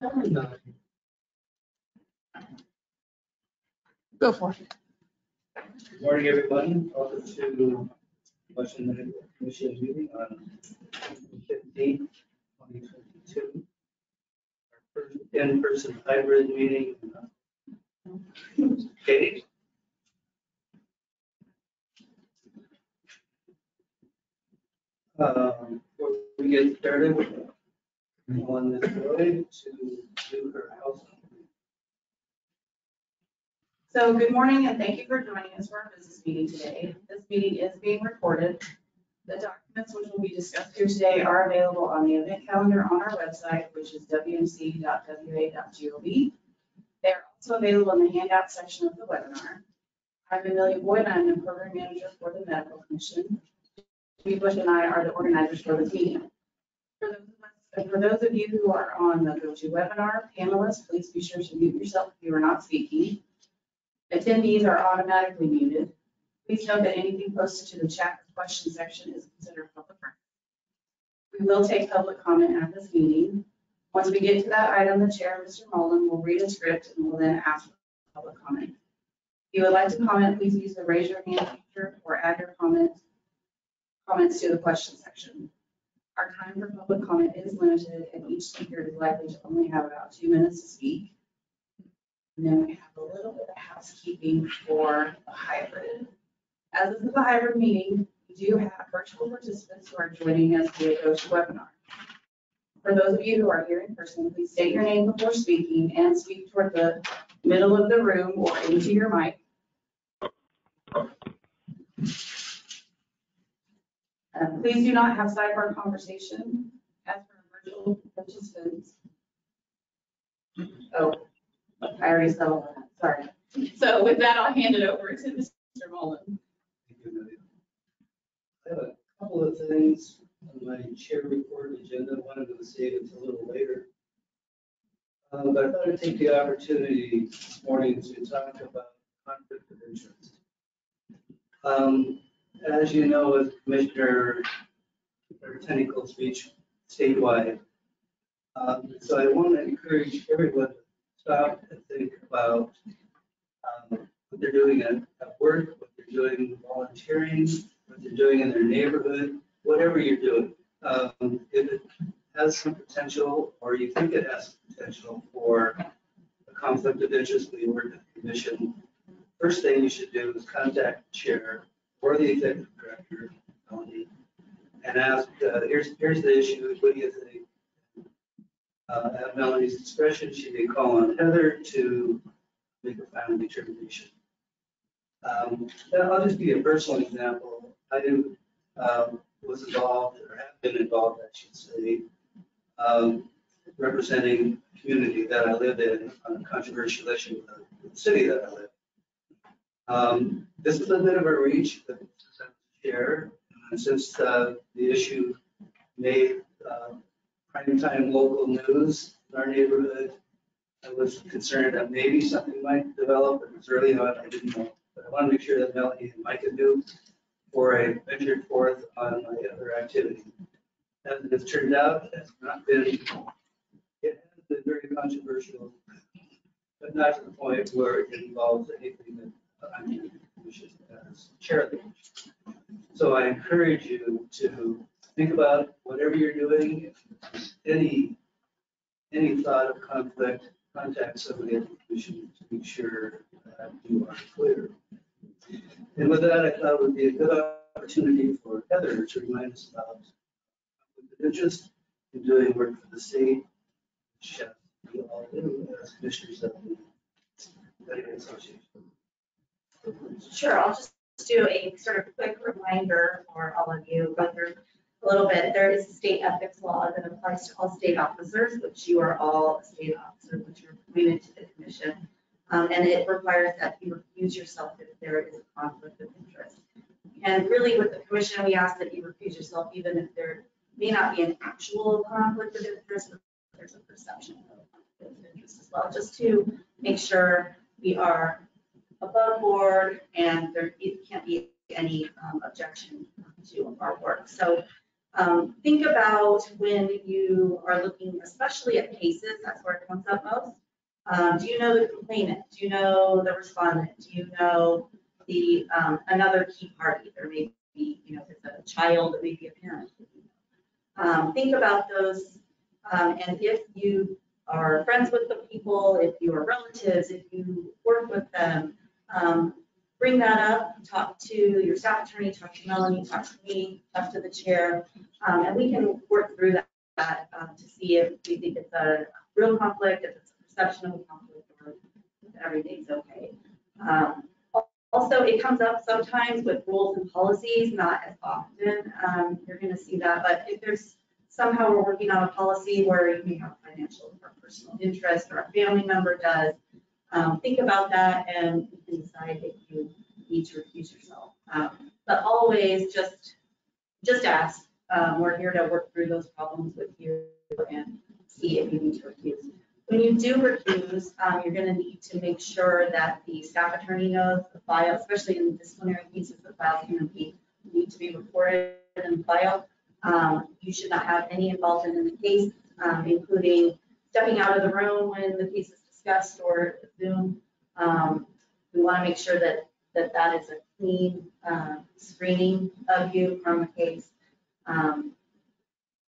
Go for it. Good morning, everyone. Welcome to Washington Commission meeting on 15th, 2022. Our first in-person hybrid meeting. Katie? Before we get started, I want Ms. Roy to do her house. So good morning and thank you for joining us for our business meeting today. This meeting is being recorded. The documents which will be discussed here today are available on the event calendar on our website, which is wmc.wa.gov. They're also available in the handout section of the webinar. I'm Amelia Boyd, I'm the program manager for the Medical Commission. Steve Bush and I are the organizers for this meeting. For those of you who are on the GoToWebinar panelists, please be sure to mute yourself if you are not speaking. Attendees are automatically muted. Please note that anything posted to the chat or question section is considered public record. We will take public comment at this meeting. Once we get to that item, the chair, Mr. Mullen, will read a script and will then ask for public comment. If you would like to comment, please use the raise your hand feature or add your comments to the question section. Our time for public comment is limited and each speaker is likely to only have about 2 minutes to speak. And then we have a little bit of housekeeping for a hybrid. As this is a hybrid meeting, we do have virtual participants who are joining us via GoToWebinar. For those of you who are here in person, please state your name before speaking and speak toward the middle of the room or into your mic. Please do not have sidebar conversation as for virtual participants. Oh. I already said all that, sorry. So with that, I'll hand it over to Mr. Mullen. Thank you, Amelia. I have a couple of things on my chair report agenda. I wanted to save it a little later. But I thought I'd take the opportunity this morning to talk about conflict of interest. As you know, as Commissioner, our technical speech statewide. So I want to encourage everyone to stop and think about what they're doing at work, what they're doing volunteering, what they're doing in their neighborhood, whatever you're doing. If it has some potential, or you think it has potential for a conflict of interest when you work at the commission, first thing you should do is contact the chair or the executive director, Melanie, and ask, here's the issue, what do you think? At Melanie's discretion, she may call on Heather to make a final determination. I'll just give you a personal example. I was involved, or have been involved, I should say, representing a community that I live in on a controversial issue with the city that I live in. This is a bit of a reach, but share, since the issue made prime time local news in our neighborhood, I was concerned that maybe something might develop. It was early on, I didn't know. But I want to make sure that Melanie and Micah knew before I ventured forth on my other activity. As it has turned out, it has been very controversial, but not to the point where it involves anything that I'm in the commission as chair of the commission. So I encourage you to think about whatever you're doing. If any thought of conflict, contact somebody at the commission to make sure that you are clear. And with that, I thought it would be a good opportunity for Heather to remind us about conflict of interest in doing work for the state, which we all do as commissioners of the Medical Association. Sure, I'll just do a sort of quick reminder for all of you, go through a little bit. There is a state ethics law that applies to all state officers, which you are all a state officer, which are appointed to the commission. And it requires that you recuse yourself if there is a conflict of interest. And really with the commission, we ask that you recuse yourself even if there may not be an actual conflict of interest, but there's a perception of conflict of interest as well, just to make sure we are above board and there can't be any objection to our work. So Think about when you are looking, especially at cases, that's where it comes up most. Do you know the complainant? Do you know the respondent? Do you know the another key party? There may be, if it's a child, it may be a parent. Think about those, and if you are friends with the people, if you are relatives, if you work with them, bring that up, talk to your staff attorney, talk to Melanie, talk to me, talk to the chair, and we can work through that to see if we think it's a real conflict, if it's a perception of a conflict, or if everything's okay. Also, it comes up sometimes with rules and policies, not as often. You're going to see that, but if there's somehow we're working on a policy where you may have financial or personal interest, or a family member does, think about that and you can decide if you need to recuse yourself. But always just ask. We're here to work through those problems with you and see if you need to recuse. When you do recuse, you're going to need to make sure that the staff attorney knows the file, especially in disciplinary cases, the files need to be reported in the file. You should not have any involvement in the case, including stepping out of the room when the case is discussed or Zoom. We want to make sure that is a clean screening of you from a case.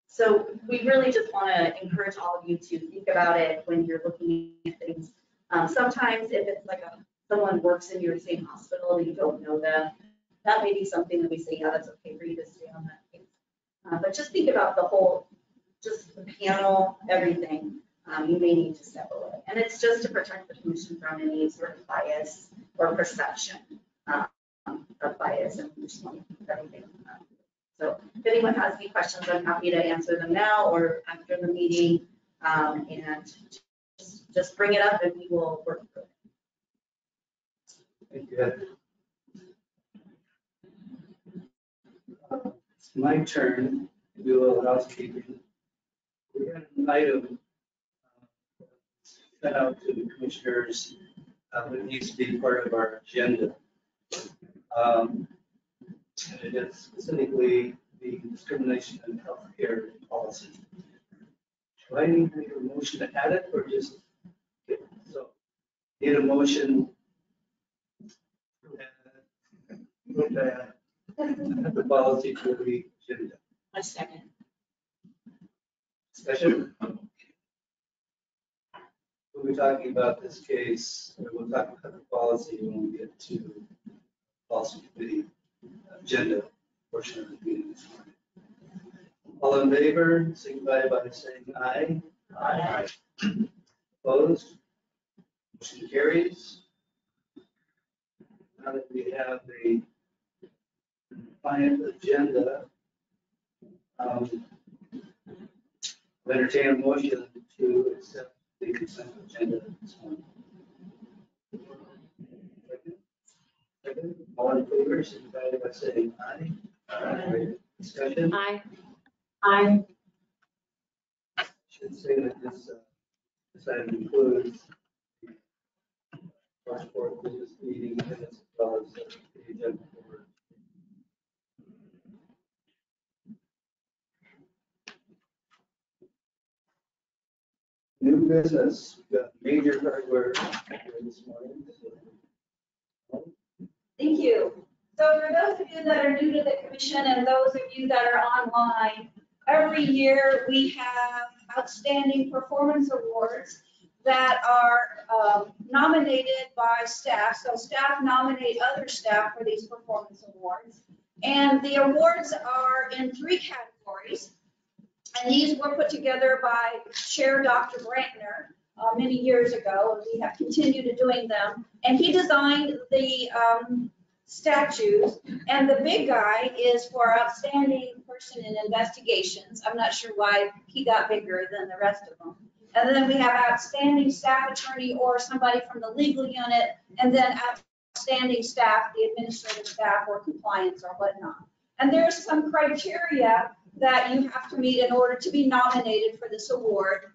So we really just want to encourage all of you to think about it when you're looking at things. Sometimes if it's like someone works in your same hospital, you don't know them, that may be something that we say, yeah, that's okay for you to stay on that case. But just think about the whole, just the panel, everything. You may need to step away. And it's just to protect the commission from any sort of bias or perception of bias, and we just want to keep everything. So if anyone has any questions, I'm happy to answer them now or after the meeting. And just bring it up and we will work through it. Thank you, Heather. It's my turn to do a little housekeeping. We had an item sent out to the commissioners that needs to be part of our agenda. And it is specifically the discrimination and healthcare policy. Do I need to make a motion to add it or just, okay, so need a motion to add the policy to the agenda. A second. Discussion? We'll be talking about this case, or we'll talk about the policy when we get to policy committee agenda portion of the meeting this morning. All in favor, signify by saying aye. Aye. Opposed? Motion carries. Now that we have a defined agenda, I'll entertain a motion to accept the consent agenda this morning. Second, all in favor, signify by saying aye. Aye. Discussion? Aye. Aye. Should say that this item includes March 4th business meeting minutes as well as the agenda for. New business, we've got major hardware this morning. Thank you. So for those of you that are new to the commission and those of you that are online, every year we have outstanding performance awards that are nominated by staff. So staff nominate other staff for these performance awards. And the awards are in 3 categories. And these were put together by Chair Dr. Brantner many years ago, and we have continued doing them. And he designed the statues, and the big guy is for outstanding person in investigations. I'm not sure why he got bigger than the rest of them. And then we have outstanding staff attorney or somebody from the legal unit, and then outstanding staff, the administrative staff or compliance or whatnot. And there's some criteria that you have to meet in order to be nominated for this award.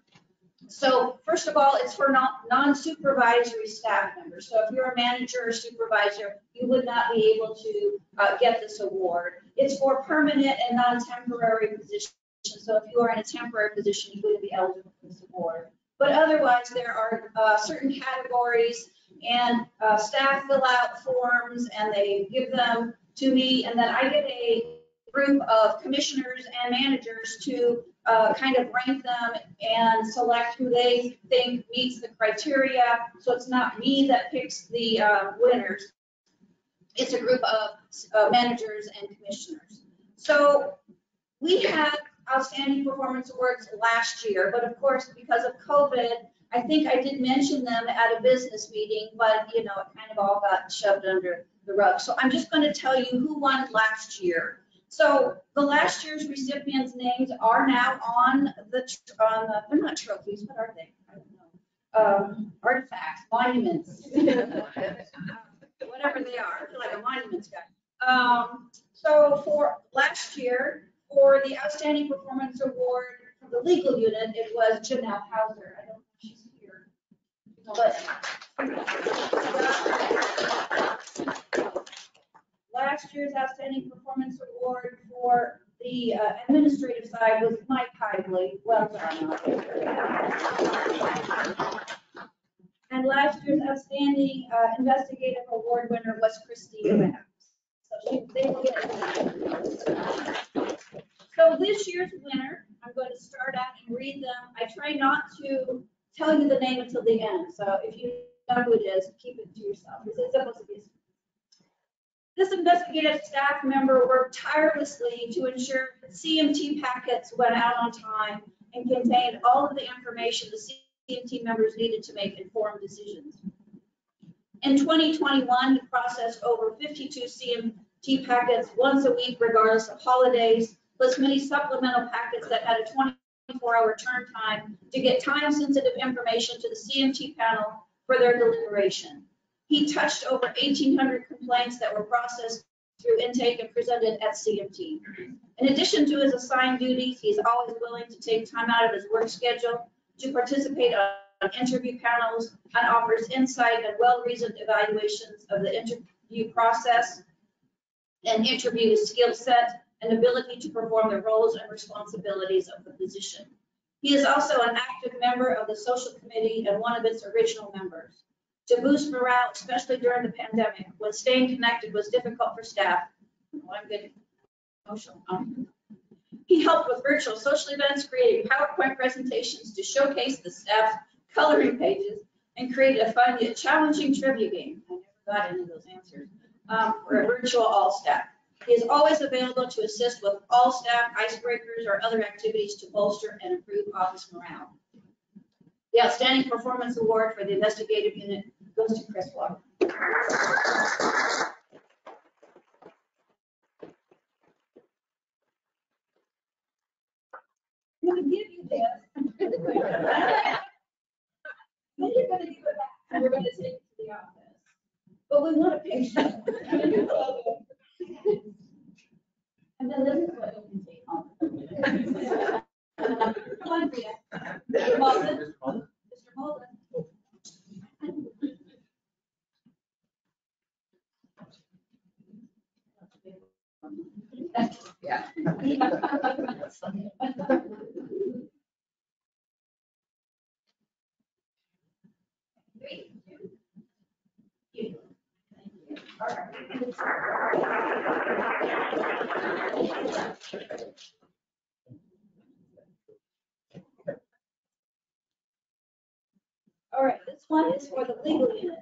So first of all, it's for non-supervisory staff members. So if you're a manager or supervisor, you would not be able to get this award. It's for permanent and non-temporary positions. So if you are in a temporary position, you wouldn't be eligible for this award. But otherwise, there are certain categories, and staff fill out forms and they give them to me, and then I get a group of commissioners and managers to kind of rank them and select who they think meets the criteria. So it's not me that picks the winners. It's a group of managers and commissioners. So we had outstanding performance awards last year, but of course, because of COVID, I think I did mention them at a business meeting, but it kind of all got shoved under the rug. So I'm just going to tell you who won last year. So the last year's recipients' names are now on the they're not trophies, what are they? I don't know. Artifacts, monuments, whatever they are. I feel like a monuments guy. So for last year, for the Outstanding Performance Award for the legal unit, it was Janelle Hauser. I don't know if she's here. But last year's Outstanding Performance Award for the administrative side was Mike Hively. Well done. And last year's Outstanding Investigative Award winner was Christine Maps. So they will get it. So this year's winner, I'm going to start out and read them. I try not to tell you the name until the end. So if you know who it is, keep it to yourself. It's supposed to be. This investigative staff member worked tirelessly to ensure that CMT packets went out on time and contained all of the information the CMT members needed to make informed decisions. In 2021, he processed over 52 CMT packets once a week, regardless of holidays, plus many supplemental packets that had a 24-hour turn time to get time-sensitive information to the CMT panel for their deliberation. He touched over 1,800 complaints that were processed through intake and presented at CMT. In addition to his assigned duties, he's always willing to take time out of his work schedule to participate on interview panels and offers insight and well-reasoned evaluations of the interview process and interview skill set and ability to perform the roles and responsibilities of the position. He is also an active member of the social committee and one of its original members. To boost morale, especially during the pandemic, when staying connected was difficult for staff. Oh, I'm getting emotional. He helped with virtual social events, creating PowerPoint presentations to showcase the staff's coloring pages, and created a fun yet challenging trivia game. I never got any of those answers for a virtual all staff. He is always available to assist with all staff icebreakers or other activities to bolster and improve office morale. The Outstanding Performance Award for the Investigative Unit goes to Chris Walker. I'm going to give you this. Then you're going to give it back, and we're going to take it to the office. But we want a picture. And then this is what you can take home. Come on, Rita. Mr. Mullen. Mr. Mullen. Yeah. All right, this one is for the legal unit.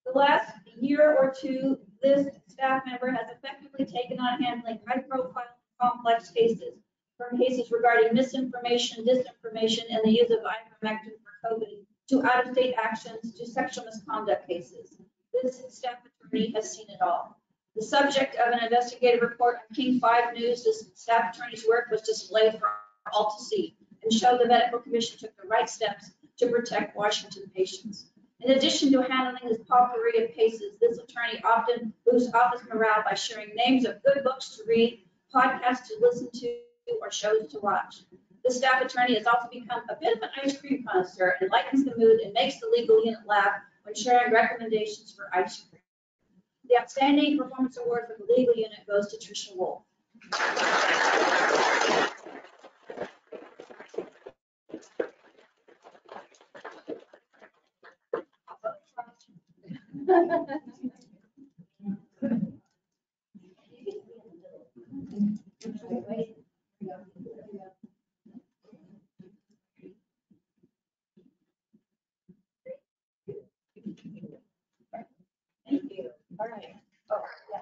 The last year or two, this staff member has effectively taken on handling high-profile, complex cases, from cases regarding misinformation, disinformation, and the use of ivermectin for COVID, to out-of-state actions, to sexual misconduct cases. This staff attorney has seen it all. The subject of an investigative report on King 5 News, this staff attorney's work was displayed for all to see and show the medical commission took the right steps to protect Washington patients. In addition to handling this potpourri of cases, this attorney often boosts office morale by sharing names of good books to read, podcasts to listen to, or shows to watch. The staff attorney has also become a bit of an ice cream connoisseur and lightens the mood and makes the legal unit laugh when sharing recommendations for ice cream. The outstanding performance award for the legal unit goes to Tricia Wolf. Thank you. All right. Oh, yeah.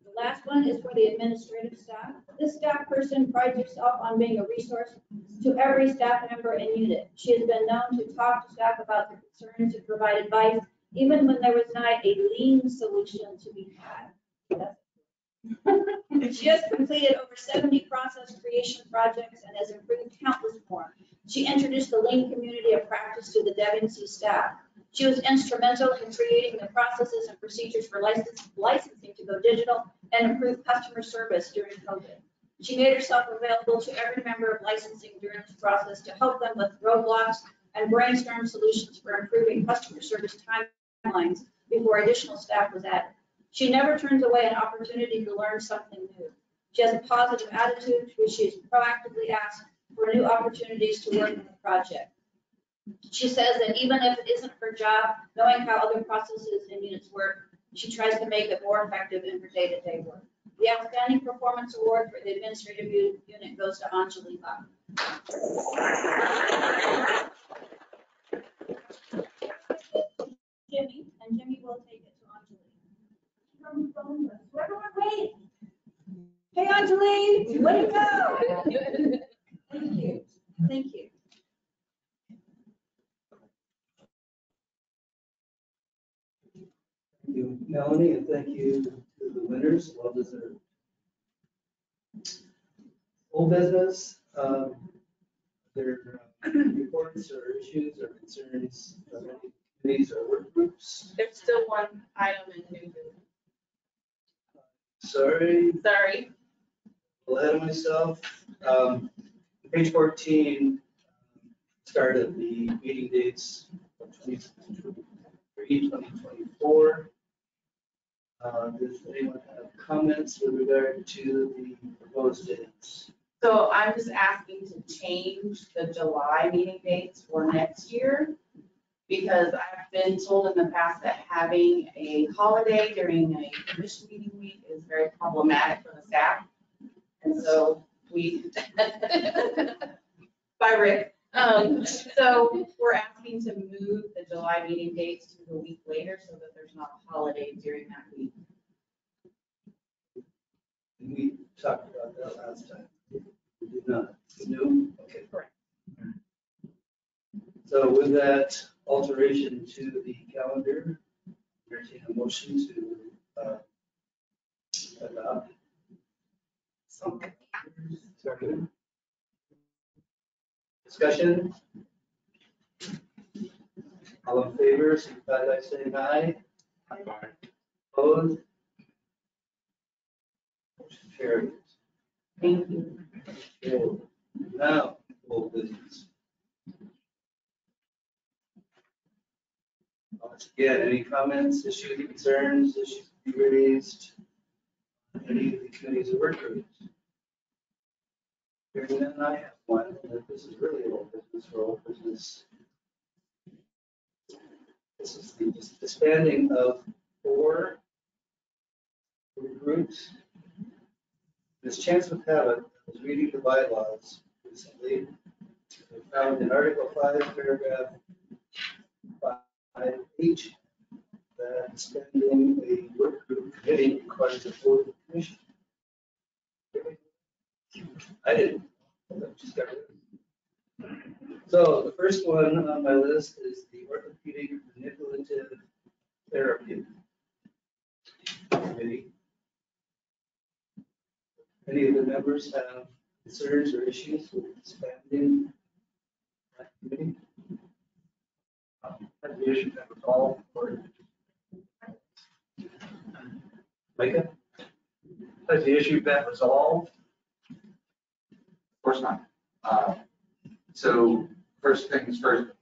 The last one is for the administrative staff. This staff person prides herself on being a resource to every staff member and unit. She has been known to talk to staff about their concerns and provide advice, even when there was not a lean solution to be had. She has completed over 70 process creation projects and has improved countless more. She introduced the lean community of practice to the WNC staff. She was instrumental in creating the processes and procedures for licensing to go digital and improve customer service during COVID. She made herself available to every member of licensing during this process to help them with roadblocks and brainstorm solutions for improving customer service timelines before additional staff was added. She never turns away an opportunity to learn something new. She has a positive attitude, which she has proactively asked for new opportunities to work on the project. She says that even if it isn't her job, knowing how other processes and units work, she tries to make it more effective in her day-to-day work. The Outstanding Performance Award for the Administrative Unit goes to Anjali Lal. Jimmy, and Jimmy will take it to Anjali. Wait. Hey, Anjali, way to go. Thank you. Thank you. Thank you, Melanie, and thank you to the winners, well deserved. Old business, their reports or issues or concerns of any committees or work groups. There's still one item in new business. Sorry, Sorry. a little ahead of myself. Page 14 started the meeting dates of 2023, 2024. Does anyone have comments with regard to the proposed dates? So I'm just asking to change the July meeting dates for next year, because I've been told in the past that having a holiday during a commission meeting week is very problematic for the staff. And so we, by Rick. So we're asking to move the July meeting dates to the week later so that there's not a holiday during that week. We talked about that last time. We did not. No? Okay. Correct. So with that alteration to the calendar, entertain a motion to adopt. Second. Discussion? All in favor, signify by saying aye. Opposed? Motion carries. Thank you. Okay. Now, old business. Once again, any comments, issues, concerns, issues to be raised? Any of the committees or work groups? Hearing none, I have one, and this is really old business for old business. This is the disbanding of 4 groups. This chance with habit was reading the bylaws recently. We found in Article 5, paragraph 5H, that disbanding a work group committee requires a full commission. I didn't. I just got rid of it. So the first one on my list is the orthopedic manipulative therapy committee. Any of the members have concerns or issues with expanding that committee? Has the issue been resolved, or Micah? has the issue been resolved? Of course not. So first things first,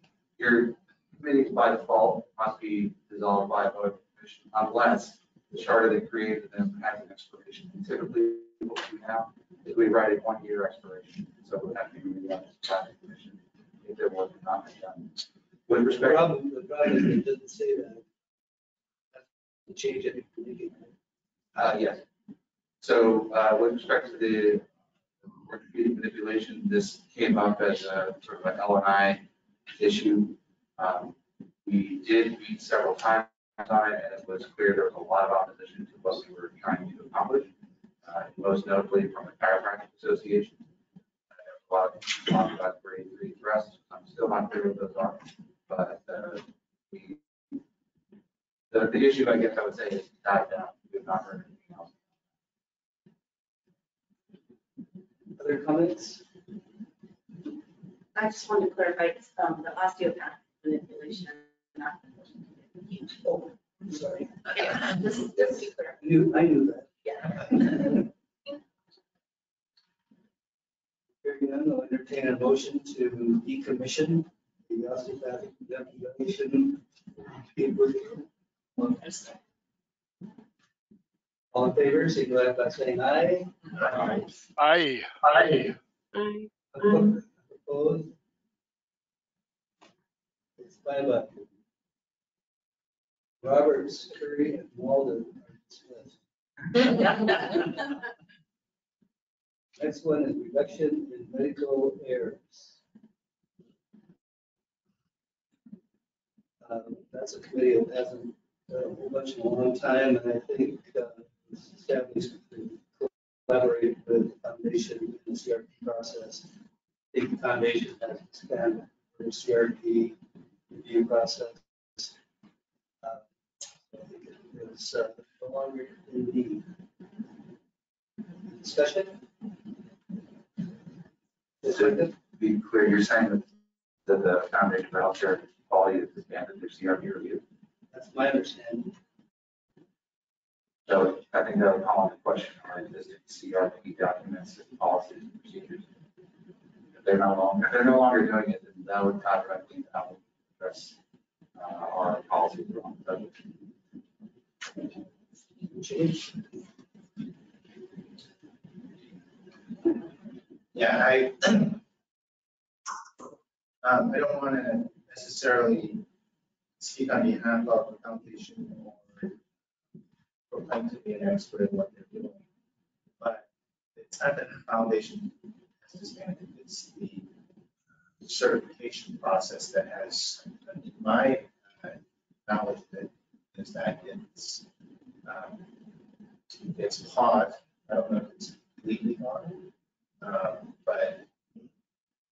your committees by default must be dissolved by a vote of the commission unless the charter that created them has an expiration. And typically, what we have is we write a 1-year expiration. So it would have to be redone by the commission if there was not been done. With The respect, problem is it doesn't say that. To change it. yes. So with respect to the orthopedic manipulation, this came up as a sort of an L&I issue. We did meet several times on it, and it was clear there was a lot of opposition to what we were trying to accomplish, most notably from the Chiropractic Association. There was a lot of talk about grade 3 thrusts. I'm still not clear what those are, but the issue, I guess I would say, is died down. We have not heard anything else. Other comments? I just wanted to clarify, the osteopath manipulation, not. Oh, Sorry. yeah, this is clear. I knew that. Yeah. Hearing none, I'll entertain a motion to decommission the osteopathic manipulation. All in favor, signify by saying aye. Aye. Aye. Opposed? It's 5-0. Roberts, Curry, and Walden are dismissed. Next one is reduction in medical errors. That's a committee that hasn't done a whole bunch in a long time, and I think it's established to collaborate with the foundation in the CRP process. I think the foundation has expanded the CRP review process. I think it is no longer in need. Discussion? So to be clear, you're saying that the Foundation for Healthcare Quality has expanded their CRP review. That's my understanding. So I think that would call into question our existing CRP documents and policies and procedures. If they're no longer doing it, then that would tie directly to how we address our policies on the subject. Change. Yeah, I don't want to necessarily speak on behalf of the foundation or proclaim to be an expert in what they're doing. But it's not that the foundation has disbanded, it's the certification process that has, in my knowledge, that is that it's paused. I don't know if it's completely gone, but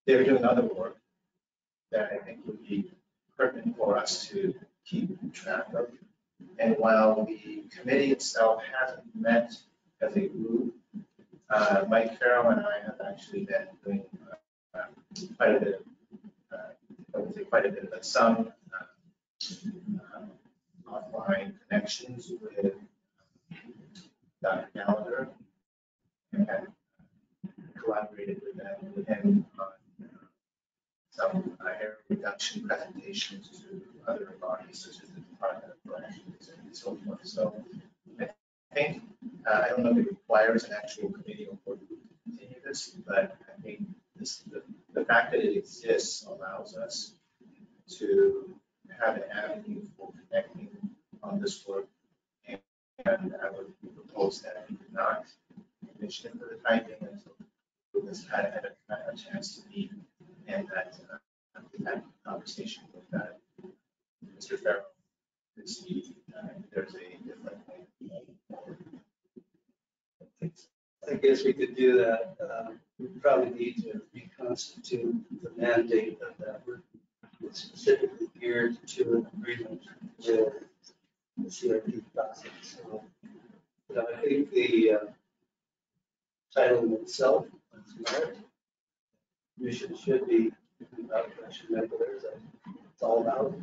they're doing other work that I think would be pertinent for us to keep track of. And while the committee itself hasn't met as a group, Mike Farrell and I have actually been doing quite a bit of, I would say quite a bit of some offline connections with Dr. Gallagher, and have collaborated with him on some error reduction presentations to other bodies such as the Department of Corrections and so forth. So I think, I don't know if it requires an actual committee or board to continue this, but I think the fact that it exists allows us to have an avenue for connecting on this work. And I would propose that we do not commission for the time being until this had a chance to meet and that we had a conversation with Mr. Farrell to see if there's a different way forward. I guess we could do that. We probably need to reconstitute the mandate of that work. It's specifically geared to an agreement with the CRP process. So, I think the title itself is merit. Commission should be about production medical errors. It's all about.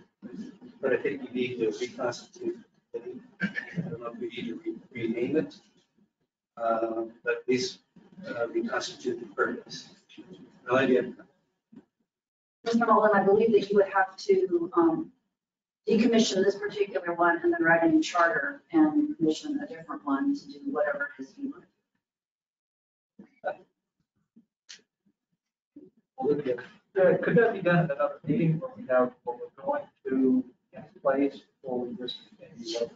But I think we need to reconstitute. I don't know if we need to rename it, but at least reconstitute the purpose. No idea. Mr. Mullen, I believe that you would have to decommission this particular one and then write a new charter and commission a different one to do whatever it is you want. Olivia, could that be done at another meeting where we have what we're going to in place before we just continue?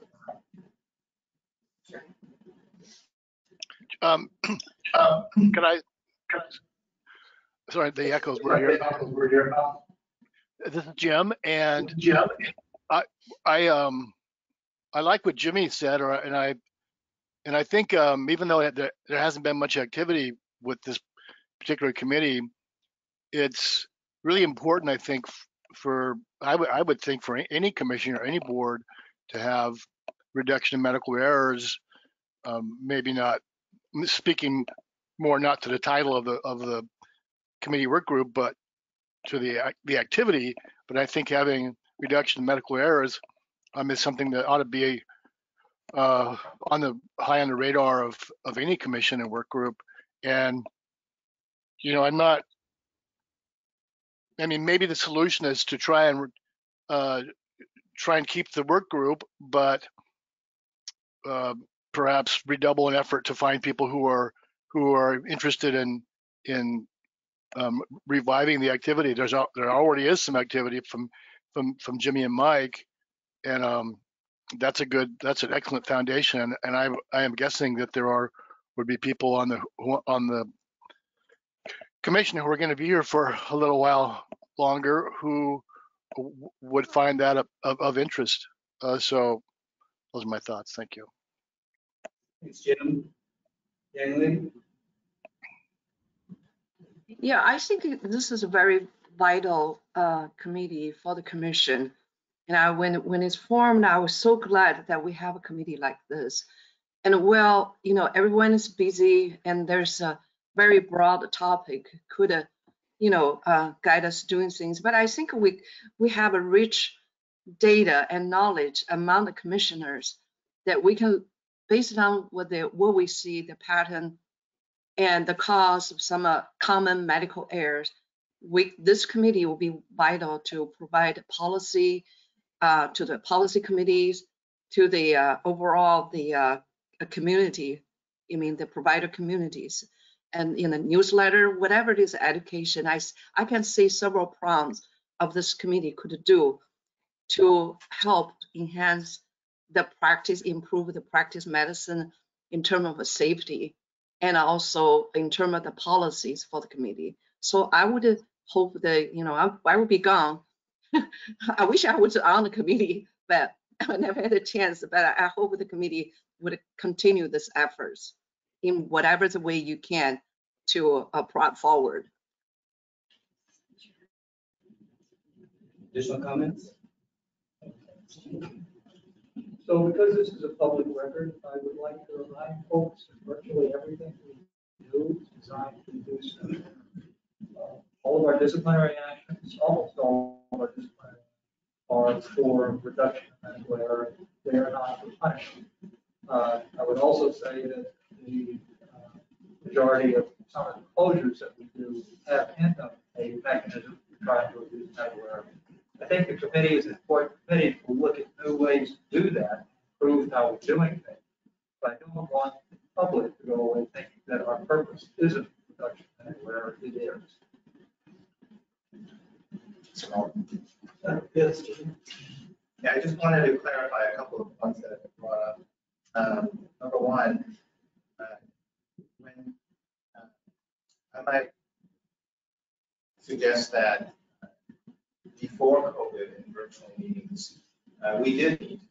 Can I, sorry, the echoes were here. This is Jim, and I like what Jimmy said, and I think even though there hasn't been much activity with this particular committee, it's really important, I think, I would think for any commission or any board to have reduction in medical errors. Maybe not speaking more not to the title of the committee work group, but to the activity. But I think having reduction in medical errors is something that ought to be high on the radar of any commission and work group. And maybe the solution is to try and keep the work group, but perhaps redouble an effort to find people who are interested in reviving the activity. There already is some activity from Jimmy and Mike, and that's an excellent foundation. And I am guessing that would be people on the commission who are going to be here for a little while longer who would find that of interest. So those are my thoughts. Thank you. Thanks, Jim. Yangley? Yeah, I think this is a very vital committee for the commission. And when it's formed, I was so glad that we have a committee like this. And everyone is busy, and there's a very broad topic could, guide us doing things. But I think we have a rich data and knowledge among the commissioners that we can, based on what we see, the pattern and the cause of some common medical errors, this committee will be vital to provide policy to the policy committees, to the overall community, the provider communities, and in the newsletter, whatever it is, education. I can see several prongs of this committee could do to help enhance the practice, improve the practice medicine in terms of safety, and also in terms of the policies for the committee. So I would hope that, I would be gone. I wish I was on the committee, but I never had a chance. But I hope the committee would continue this efforts in whatever the way you can to prod forward. Additional comments? So because this is a public record, I would like to remind folks that virtually everything we do is designed to reduce all of our disciplinary actions, almost all of our disciplinary are for reduction of medical error. They are not for punishment. I would also say that the majority of some of the closures that we do have in them a mechanism for trying to reduce medical error. I think the committee is an important committee to look at new ways to do that, improve how we're doing things. But I don't want the public to go away thinking that our purpose isn't reduction of medical error. It is. Yes. Yeah, I just wanted to clarify a couple of points that have been brought up. Number one, when I might suggest that before COVID and virtual meetings, we did meet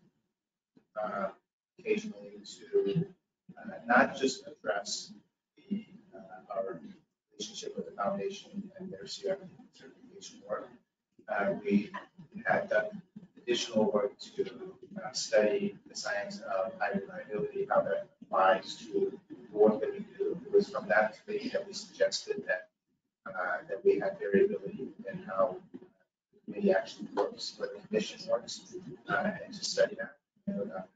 occasionally to not just address our relationship with the foundation and their CRP certification work. We had done additional work to study the science of high reliability, how that applies to the work that we do. It was from that study that we suggested that we had variability in how the committee actually works, what the commission works, and to study that. Dr.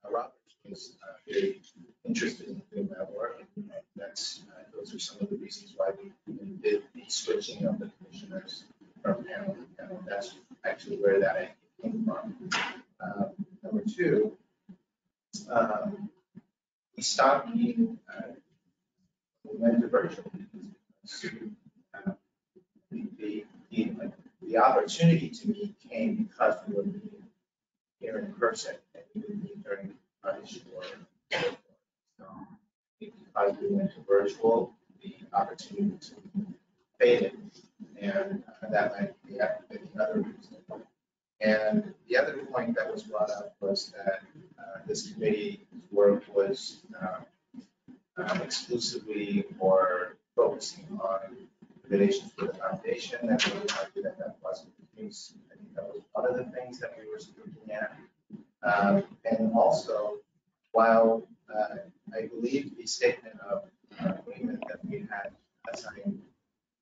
Roberts was very interested in doing that work, and those are some of the reasons why we did the switching of the commissioners from panel to panel. That's actually where that idea came from. Number two, we stopped meeting, we went to virtual meetings. The, the opportunity to meet came because we were meeting here in person and we would meet during lunch or so because we went to virtual, the opportunity to faded, and that might be the other reason. And the other point that was brought up was that this committee's work was exclusively or focusing on relations with the foundation, and we would argue that that wasn't the case. I think that was one of the things that we were looking at. And also, while I believe the statement of agreement that we had assigned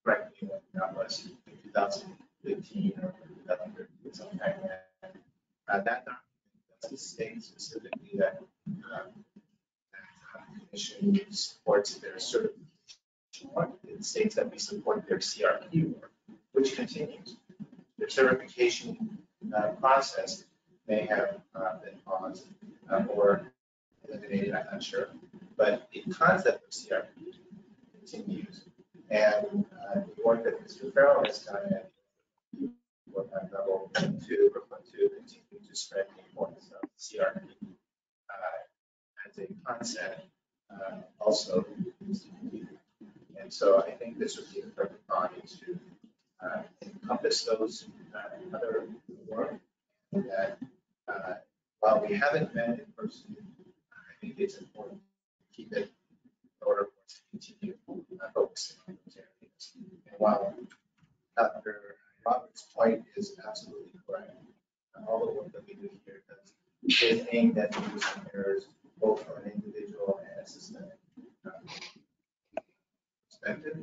correctly when that was in 2015 or 2013, sometime then, that document doesn't state specifically that commission supports their certification work. It states that we support their CRP work, which continues. Their certification process may have been paused or eliminated, I'm not sure, but the concept of CRP continues. And the work that Mr. Farrell has done at level 2, Brooklyn 2, continue to spread the importance of CRP as a concept also needs to be. And so I think this would be the perfect body to encompass those other work. And that while we haven't met in person, I think it's important to keep it in order for us to continue focusing on those areas. And while Dr. Roberts' point is absolutely correct, all the work that we do here is aimed at reducing errors both from an individual and a systemic perspective.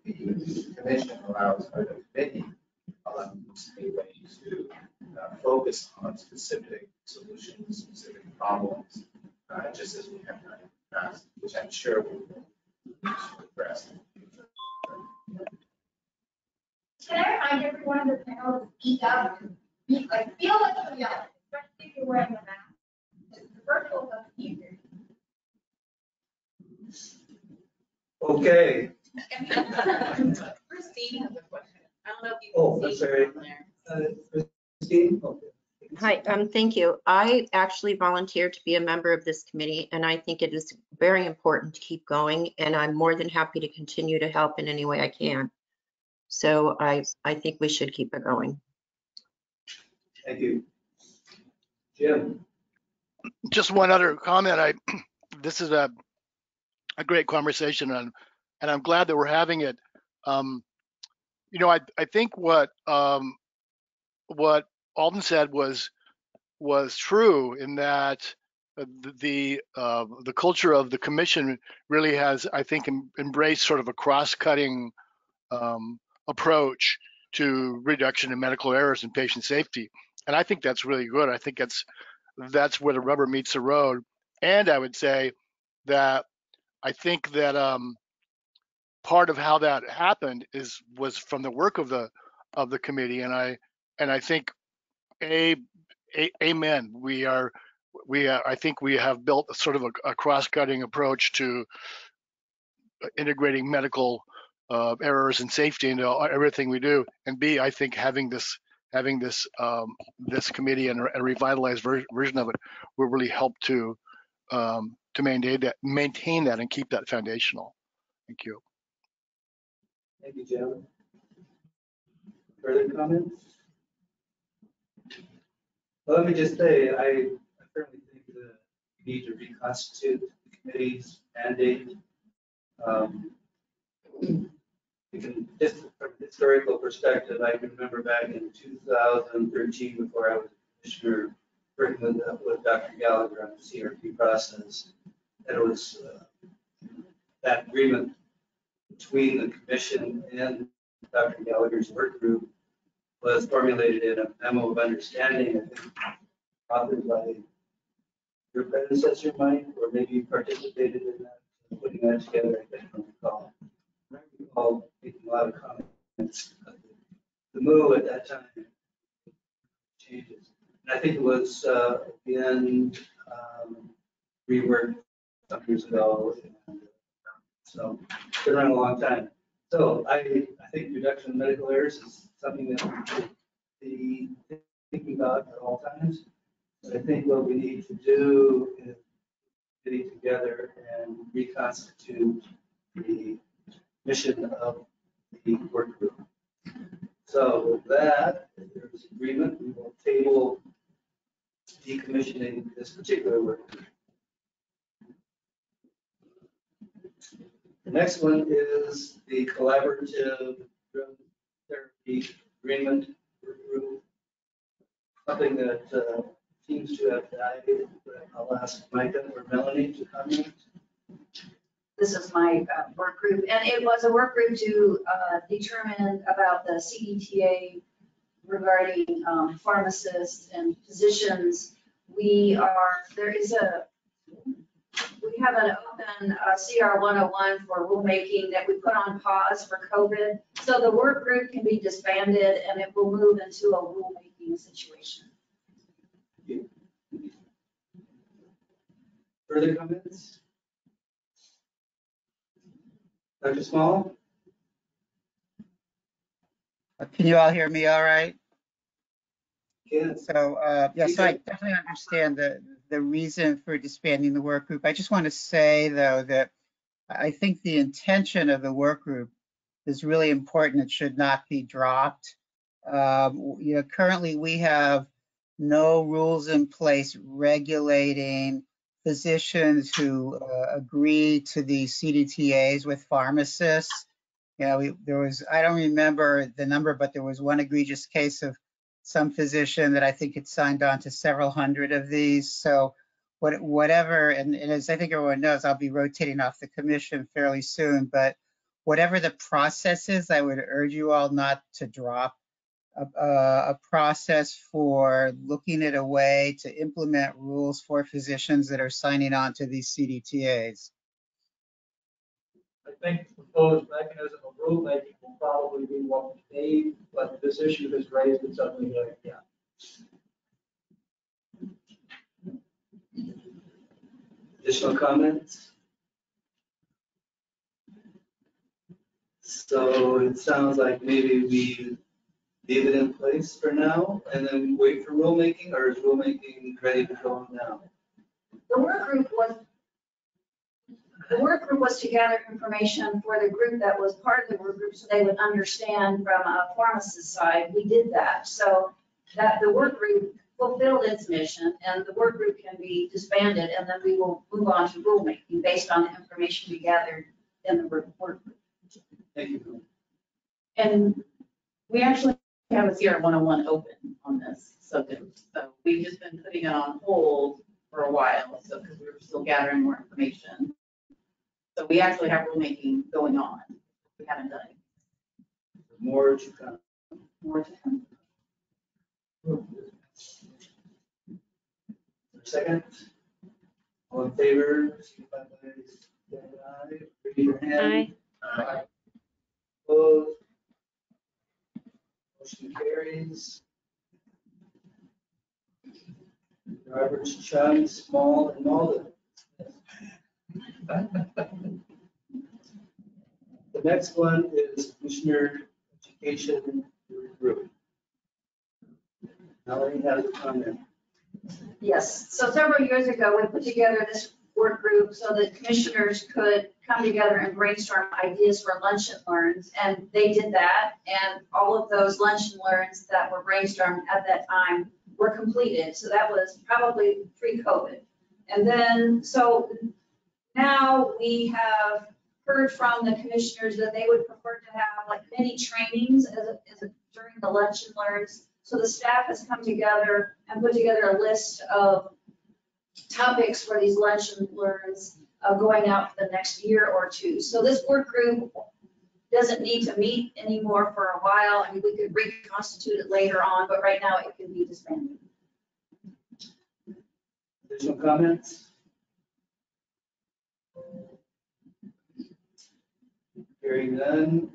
The commission allows, or the committee allows a way to focus on specific solutions, specific problems, just as we have done in the past, which I'm sure we will address in the future. Can I remind everyone on the panel to speak up, like feel like you're yelling, especially if you're wearing a mask. The virtual doesn't either. Okay. Christine has a question. I don't know if you Oh, can I'm see sorry. it on there. Christine? Okay. Hi, thank you. I actually volunteered to be a member of this committee, and I think it is very important to keep going, and I'm more than happy to continue to help in any way I can. So I think we should keep it going. Thank you. Jim? Just one other comment. This is a great conversation, and I'm glad that we're having it. I think what Alden said was true in that the culture of the commission really has, I think, embraced sort of a cross-cutting approach to reduction in medical errors and patient safety, and I think that's really good. I think that's where the rubber meets the road, and I would say that I think that part of how that happened was from the work of the committee, and I think amen. I think we have built a sort of a cross-cutting approach to integrating medical errors and safety into everything we do. And B, I think having this committee and a revitalized version of it will really help to maintain that and keep that foundational. Thank you. Thank you, Jim. Further comments? Well, let me just say, I certainly think that we need to reconstitute the committee's mandate. We can, just from a historical perspective, I can remember back in 2013, before I was commissioner, working with Dr. Gallagher on the CRP process, that it was that agreement between the commission and Dr. Gallagher's work group was formulated in a memo of understanding, I think, authored by your predecessor, Mike, or maybe you participated in that, putting that together, I don't recall. I recall making a lot of comments at the the move at that time changes. And I think it was, again, reworked some years ago. And, so it's been around a long time. So I think reduction of medical errors is something that we should be thinking about at all times. But I think what we need to do is getting together and reconstitute the mission of the work group. So with that, if there's agreement, we will table decommissioning this particular work group. The next one is the collaborative drug therapy agreement group. Something that seems to have died. I'll ask Micah or Melanie to comment. This is my work group, and it was a work group to determine about the CDTA regarding pharmacists and physicians. We have an open CR 101 for rulemaking that we put on pause for COVID. So the work group can be disbanded and it will move into a rulemaking situation. Further comments? Dr. Small? Can you all hear me all right? Yes. So, so I definitely understand the reason for disbanding the work group. I just want to say, though, that I think the intention of the work group is really important. It should not be dropped. Currently we have no rules in place regulating physicians who agree to the CDTAs with pharmacists. There was, I don't remember the number, but there was one egregious case of some physician that I think had signed on to several hundred of these. So whatever, and as I think everyone knows, I'll be rotating off the commission fairly soon, but whatever the process is, I would urge you all not to drop a process for looking at a way to implement rules for physicians that are signing on to these CDTAs. I think the proposed mechanism of rulemaking will probably be what we need, but this issue has raised it suddenly again. Additional comments? So it sounds like maybe we leave it in place for now and then wait for rulemaking, or is rulemaking ready to go now? The work group was to gather information for the group that was part of the work group so they would understand from a pharmacist side. We did that. So that the work group fulfilled its mission and the work group can be disbanded and then we will move on to rulemaking based on the information we gathered in the work group. Thank you. And we actually have a CR 101 open on this subject. So we've just been putting it on hold for a while, so because we were still gathering more information. So we actually have rulemaking going on. We haven't done it. More to come. More to come. Second? All in favor? Signify by saying aye. Raise your hand. Aye. Opposed? Motion carries. Roberts, Chung, Small, and Malden. The next one is Commissioner Education Group. Melanie has a comment. Yes, so several years ago, we put together this work group so that commissioners could come together and brainstorm ideas for lunch and learns, and they did that, and all of those lunch and learns that were brainstormed at that time were completed, so that was probably pre-COVID. And then, so now we have heard from the commissioners that they would prefer to have like mini trainings during the lunch and learns. So the staff has come together and put together a list of topics for these lunch and learns going out for the next year or two. So this work group doesn't need to meet anymore for a while. I mean, we could reconstitute it later on, but right now it can be disbanded. Additional comments? Hearing none,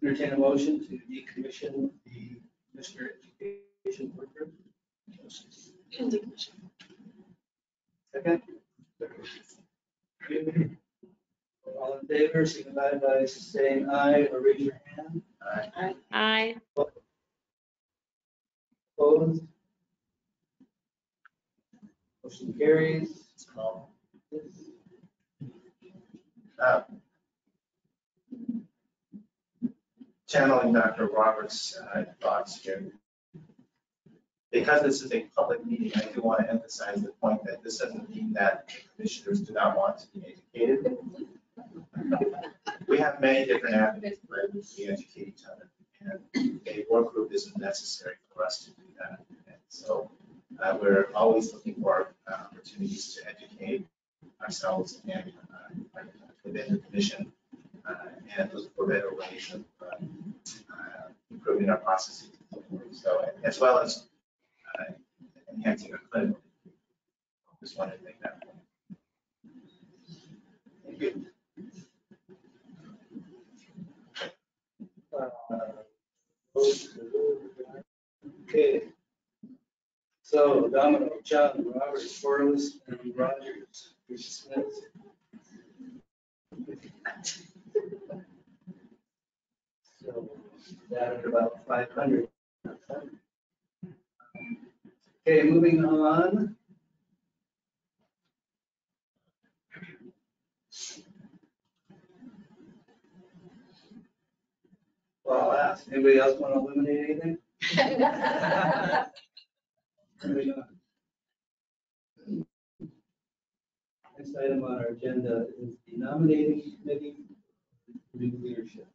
Entertain a motion to decommission the Commissioner Education Work Group. Second. All in favor, signify by saying aye or raise your hand. Aye. Opposed? Motion carries. Uh, Channeling Dr. Roberts' thoughts here. Because this is a public meeting, I do want to emphasize the point that this doesn't mean that commissioners do not want to be educated. We have many different avenues where we educate each other, and a work group isn't necessary for us to do that. And so we're always looking for opportunities to educate ourselves and within the commission and look for better ways of improving our processes. So as well as enhancing our clinical. Just wanted to make that point. Thank you. Okay. So Domino, John, Roberts, Corliss, and Rogers, you're dismissed. So that at about 500. Okay, moving on. Well, I'll ask, anybody else want to eliminate anything? Moving on. Next item on our agenda is the nominating committee for new leadership.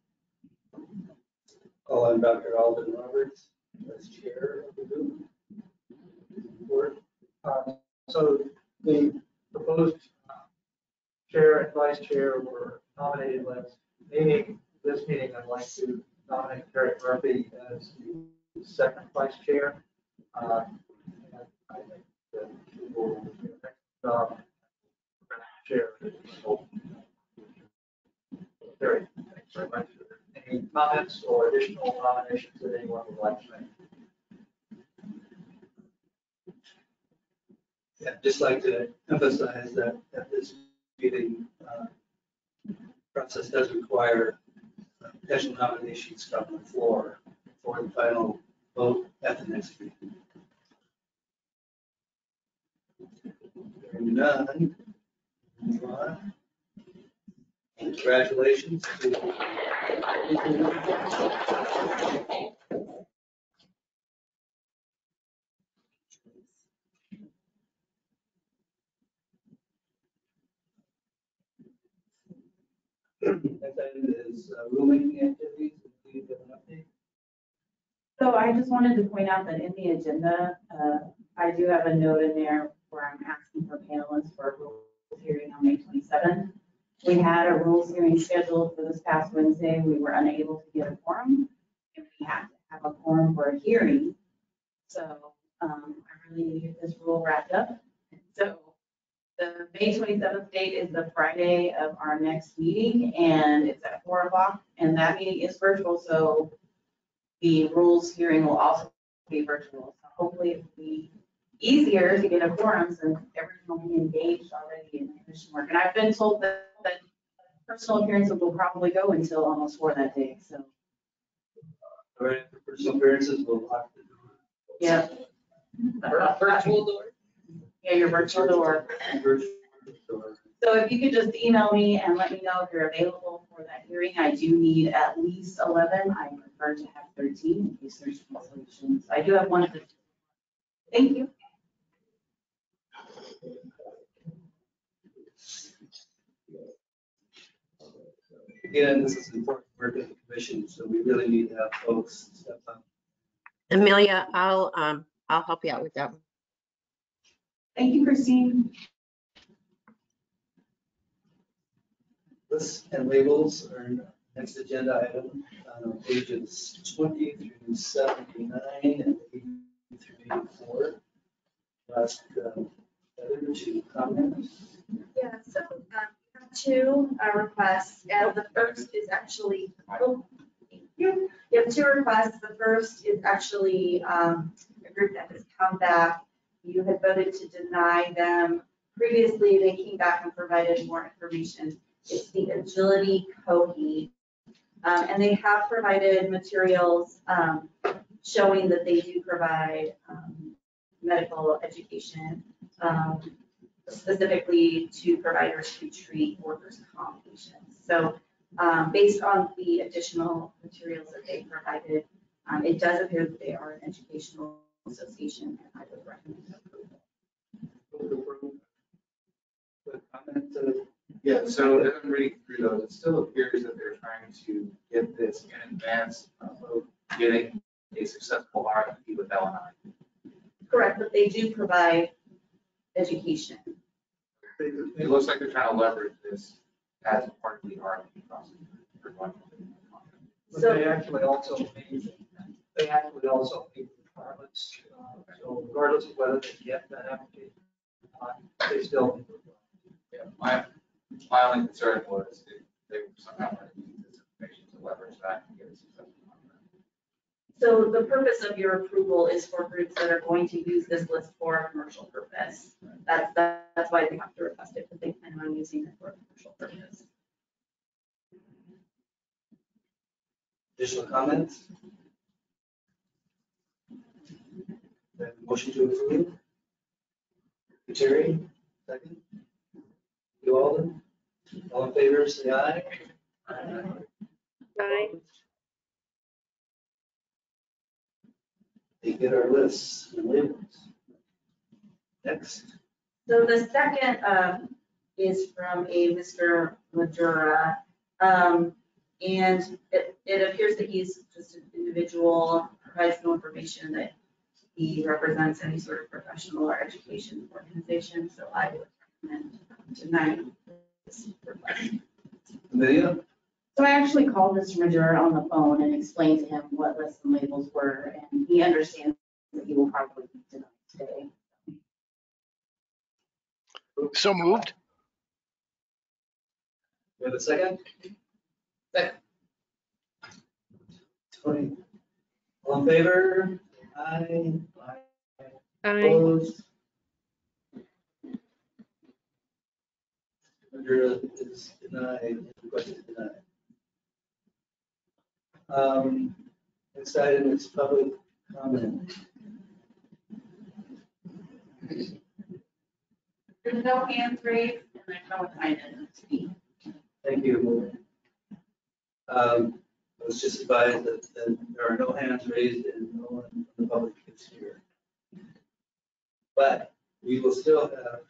Call on Dr. Alden Roberts as chair of the group. Board. So the proposed chair and vice chair were nominated last meeting. This meeting, I'd like to nominate Terry Murphy as the second vice chair. And I think that he will do an excellent job as chair. Terry, thanks very much. Any comments or additional nominations that anyone would like to make? Yeah, just like to emphasize that at this meeting, process does require potential nominations from the floor for the final vote at the next meeting. Hearing none. Move on. Congratulations to next item is rulemaking activities. Do you have an update? So I just wanted to point out that in the agenda, I do have a note in there where I'm asking for panelists for a rules hearing on May 27th. We had a rules hearing scheduled for this past Wednesday. We were unable to get a quorum. And we had to have a quorum for a hearing. So I really need to get this rule wrapped up. So the May 27th date is the Friday of our next meeting, and it's at 4 o'clock. And that meeting is virtual, so the rules hearing will also be virtual. So hopefully it will be easier to get a quorum since everyone will be engaged already in commission work. And I've been told that personal appearances will probably go until almost 4 that day, so. All right, for personal appearances, we'll lock the door. Yeah. Virtual door. Yeah, your virtual door. Virtual door. So if you could just email me and let me know if you're available for that hearing. I do need at least 11. I prefer to have 13 in case there's cancellations. I do have one of the. Thank you. Again, this is important work of the commission, so we really need to have folks step up. Amelia, I'll help you out with that one. Thank you, Christine. Lists and labels are next agenda item on pages 20 through 79 and 80 through 84. Ask Heather to comment. Yeah, so we have two requests, and the first is actually, oh, thank you. You have two requests. The first is actually a group that has come back. You had voted to deny them. Previously, they came back and provided more information. It's the Agility Cohee. And they have provided materials showing that they do provide medical education, specifically to providers who treat workers' comp patients. So based on the additional materials that they provided, it does appear that they are an educational association, and I would recommend approval. With comment, Yeah, so as I'm reading through those, it still appears that they're trying to get this in advance of getting a successful RFP with LNI. Correct, but they do provide education. It looks like they're trying to leverage this as part of the RFP process. But they actually also meet requirements. So regardless of whether they get that application, they still. Yeah, my only concern was if they were somehow going to use this information to leverage that and get a successful contract. So the purpose of your approval is for groups that are going to use this list for a commercial purpose. That's why they have to request it, because they plan on using it for a commercial purpose. additional comments? Then motion to approve. Terry, second. You all in favor, say aye. Aye. They get our lists and labels. Next. So the second is from a Mr. Madura. And it appears that he's just an individual, provides no information that he represents any sort of professional or education organization. So I would recommend denying this request. Amelia? So I actually called Mr. Madura on the phone and explained to him what lists and labels were, and he understands that he will probably be denied today. So moved. We have a second? Second. Tony, all in favor? Aye. Opposed? Madura is denied, request is denied. Next item is public comment. There's no hands raised and there's no time to speak. Thank you. I was just advised that there are no hands raised and no one from the public is here. But we will still have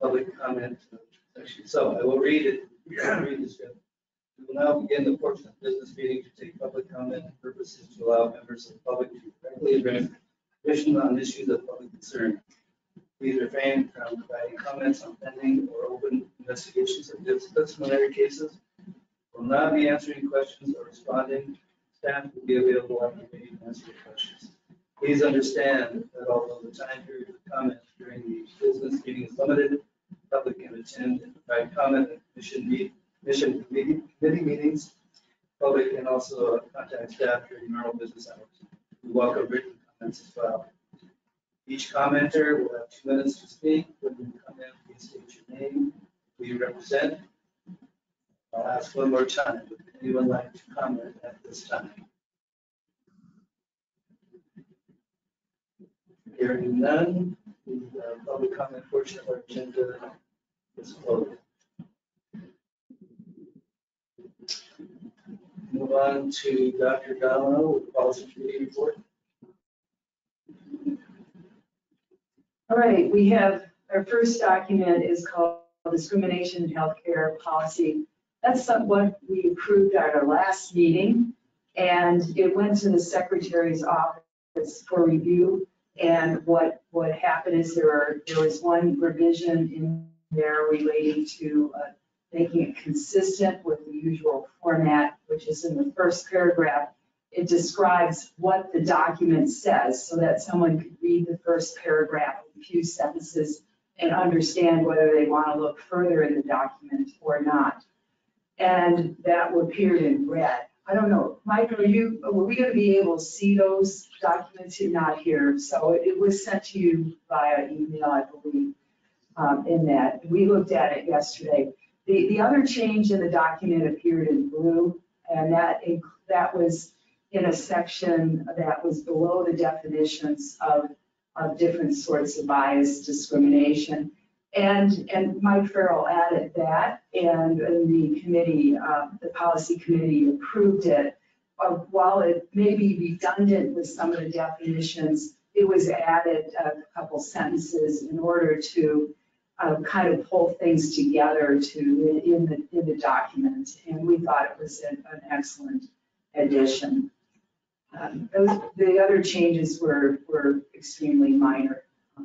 public comment section. So I will read it, read the script. We will now begin the portion of business meeting to take public comment purposes to allow members of the public to directly address commission on issues of public concern. Please refrain from providing comments on pending or open investigations of disciplinary cases. Will not be answering questions or responding. Staff will be available after the meeting to answer your questions. Please understand that although the time period of comment during the business meeting is limited, the public can attend and provide comment at commission committee meetings. Public can also contact staff during normal business hours. We welcome written comments as well. Each commenter will have 2 minutes to speak. When you comment, please state your name, who you represent. I'll ask one more time. Would anyone like to comment at this time? Hearing none, the public comment portion of our agenda is closed. Move on to Dr. Domino with the policy committee report. All right, we have, our first document is called Discrimination in Healthcare Policy. That's what we approved at our last meeting, and it went to the Secretary's office for review. And what happened is there was one revision in there relating to making it consistent with the usual format, which is in the first paragraph. It describes what the document says so that someone could read the first paragraph, a few sentences, and understand whether they want to look further in the document or not. And that appeared in red I don't know, Mike, were we gonna be able to see those documents? You're not here, so it was sent to you via email, I believe, in that. We looked at it yesterday. The other change in the document appeared in blue, and that was in a section that was below the definitions of different sorts of bias discrimination. And Mike Farrell added that, and the committee, the policy committee approved it. While it may be redundant with some of the definitions, it was added a couple sentences in order to kind of pull things together in the document. And we thought it was an excellent addition. The other changes were extremely minor, a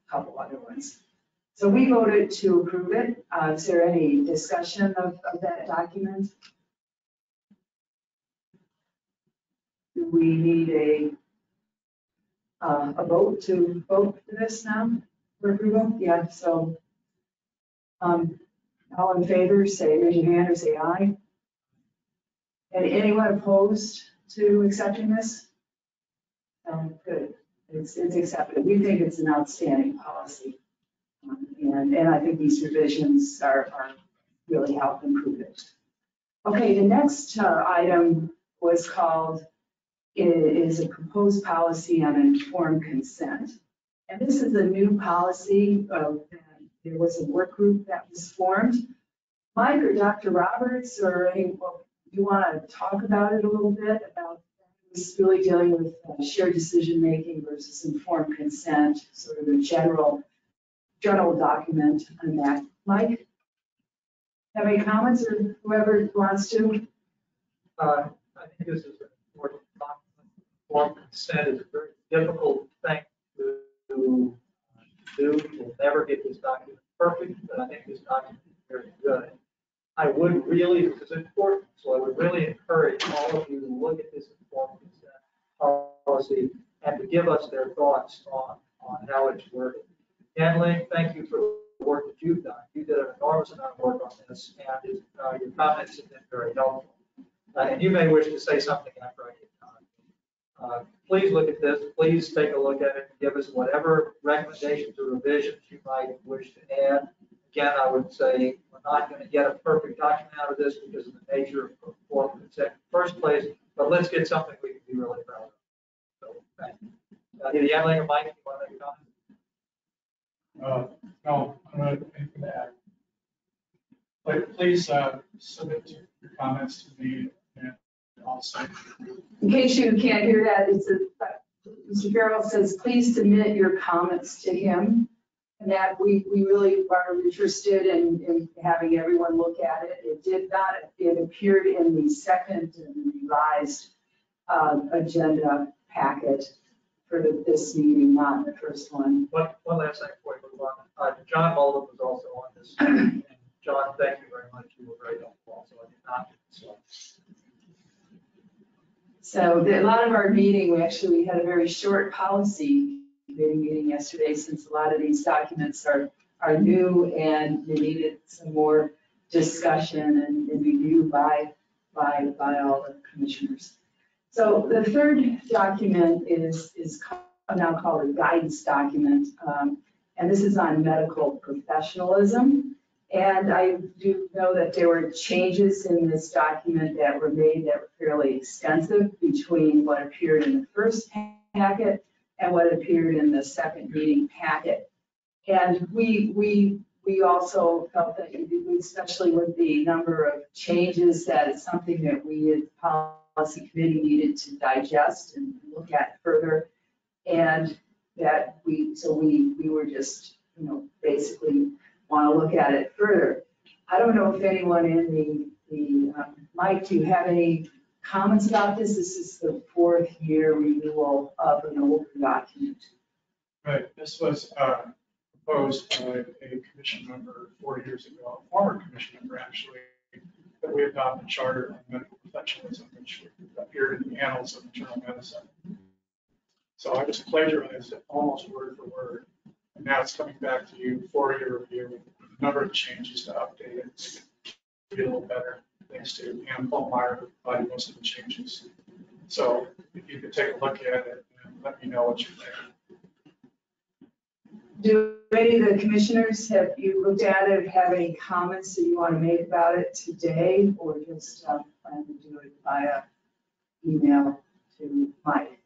couple other ones. So we voted to approve it. Is there any discussion of that document? Do we need a vote to vote for this now for approval? Yeah, so all in favor, raise your hand or say aye. And anyone opposed to accepting this? Good, it's accepted. We think it's an outstanding policy. And I think these revisions are really help improve it. Okay, the next item was called, is a proposed policy on informed consent. And this is a new policy. There was a work group that was formed. Mike or Dr. Roberts or anyone, you want to talk about it a little bit about this really dealing with shared decision making versus informed consent, sort of a general document on that. Mike, have any comments or whoever wants to? I think this is an important document. Informed consent is a very difficult thing to do. We'll never get this document perfect, but I think this document is very good. I would really, this is important, so I would really encourage all of you to look at this informed consent policy and to give us their thoughts on how it's worded. Lee, thank you for the work that you've done. You did an enormous amount of work on this, and your comments have been very helpful. And you may wish to say something after I get done. Please look at this. Please take a look at it and give us whatever recommendations or revisions you might wish to add. Again, I would say we're not going to get a perfect document out of this because of the nature of informed consent in the first place, but let's get something we can be really proud of. So, thank you. Either Lee or Mike, you want to make a comment? No, I don't have anything to add. But please submit your comments to me and also. In case you can't hear that, Mr. Farrell says, please submit your comments to him. And that we really are interested in having everyone look at it. It did not, it appeared in the second revised agenda packet for this meeting, not the first one. One last thing before we move on. John Mullen was also on this. And John, thank you very much. You were very helpful also. I did not. So a lot of our meeting, we had a very short policy meeting yesterday, since a lot of these documents are new and they needed some more discussion and review by all the commissioners. So the third document is now called a guidance document, and this is on medical professionalism. And I do know that there were changes in this document that were made that were fairly extensive between what appeared in the first packet and what appeared in the second meeting packet. And we also felt that, especially with the number of changes, that it's something that we as policy committee needed to digest and look at further. And that we were just, basically want to look at it further. I don't know if anyone in the Mike, do you have any comments about this? This is the 4th year renewal of an older document. Right, this was proposed by a commission member 4 years ago, a former commission member actually, that we adopted a charter on medical professionalism, which appeared in the annals of internal medicine. So I just plagiarized it almost word for word. And now it's coming back to you for your review with a number of changes to update it, to be a little better. I Institute, and Paul Meyer, who provided most of the changes. So if you could take a look at it and let me know what you think. Do any of the commissioners, have you looked at it, have any comments that you want to make about it today, or just plan to do it via email to Mike?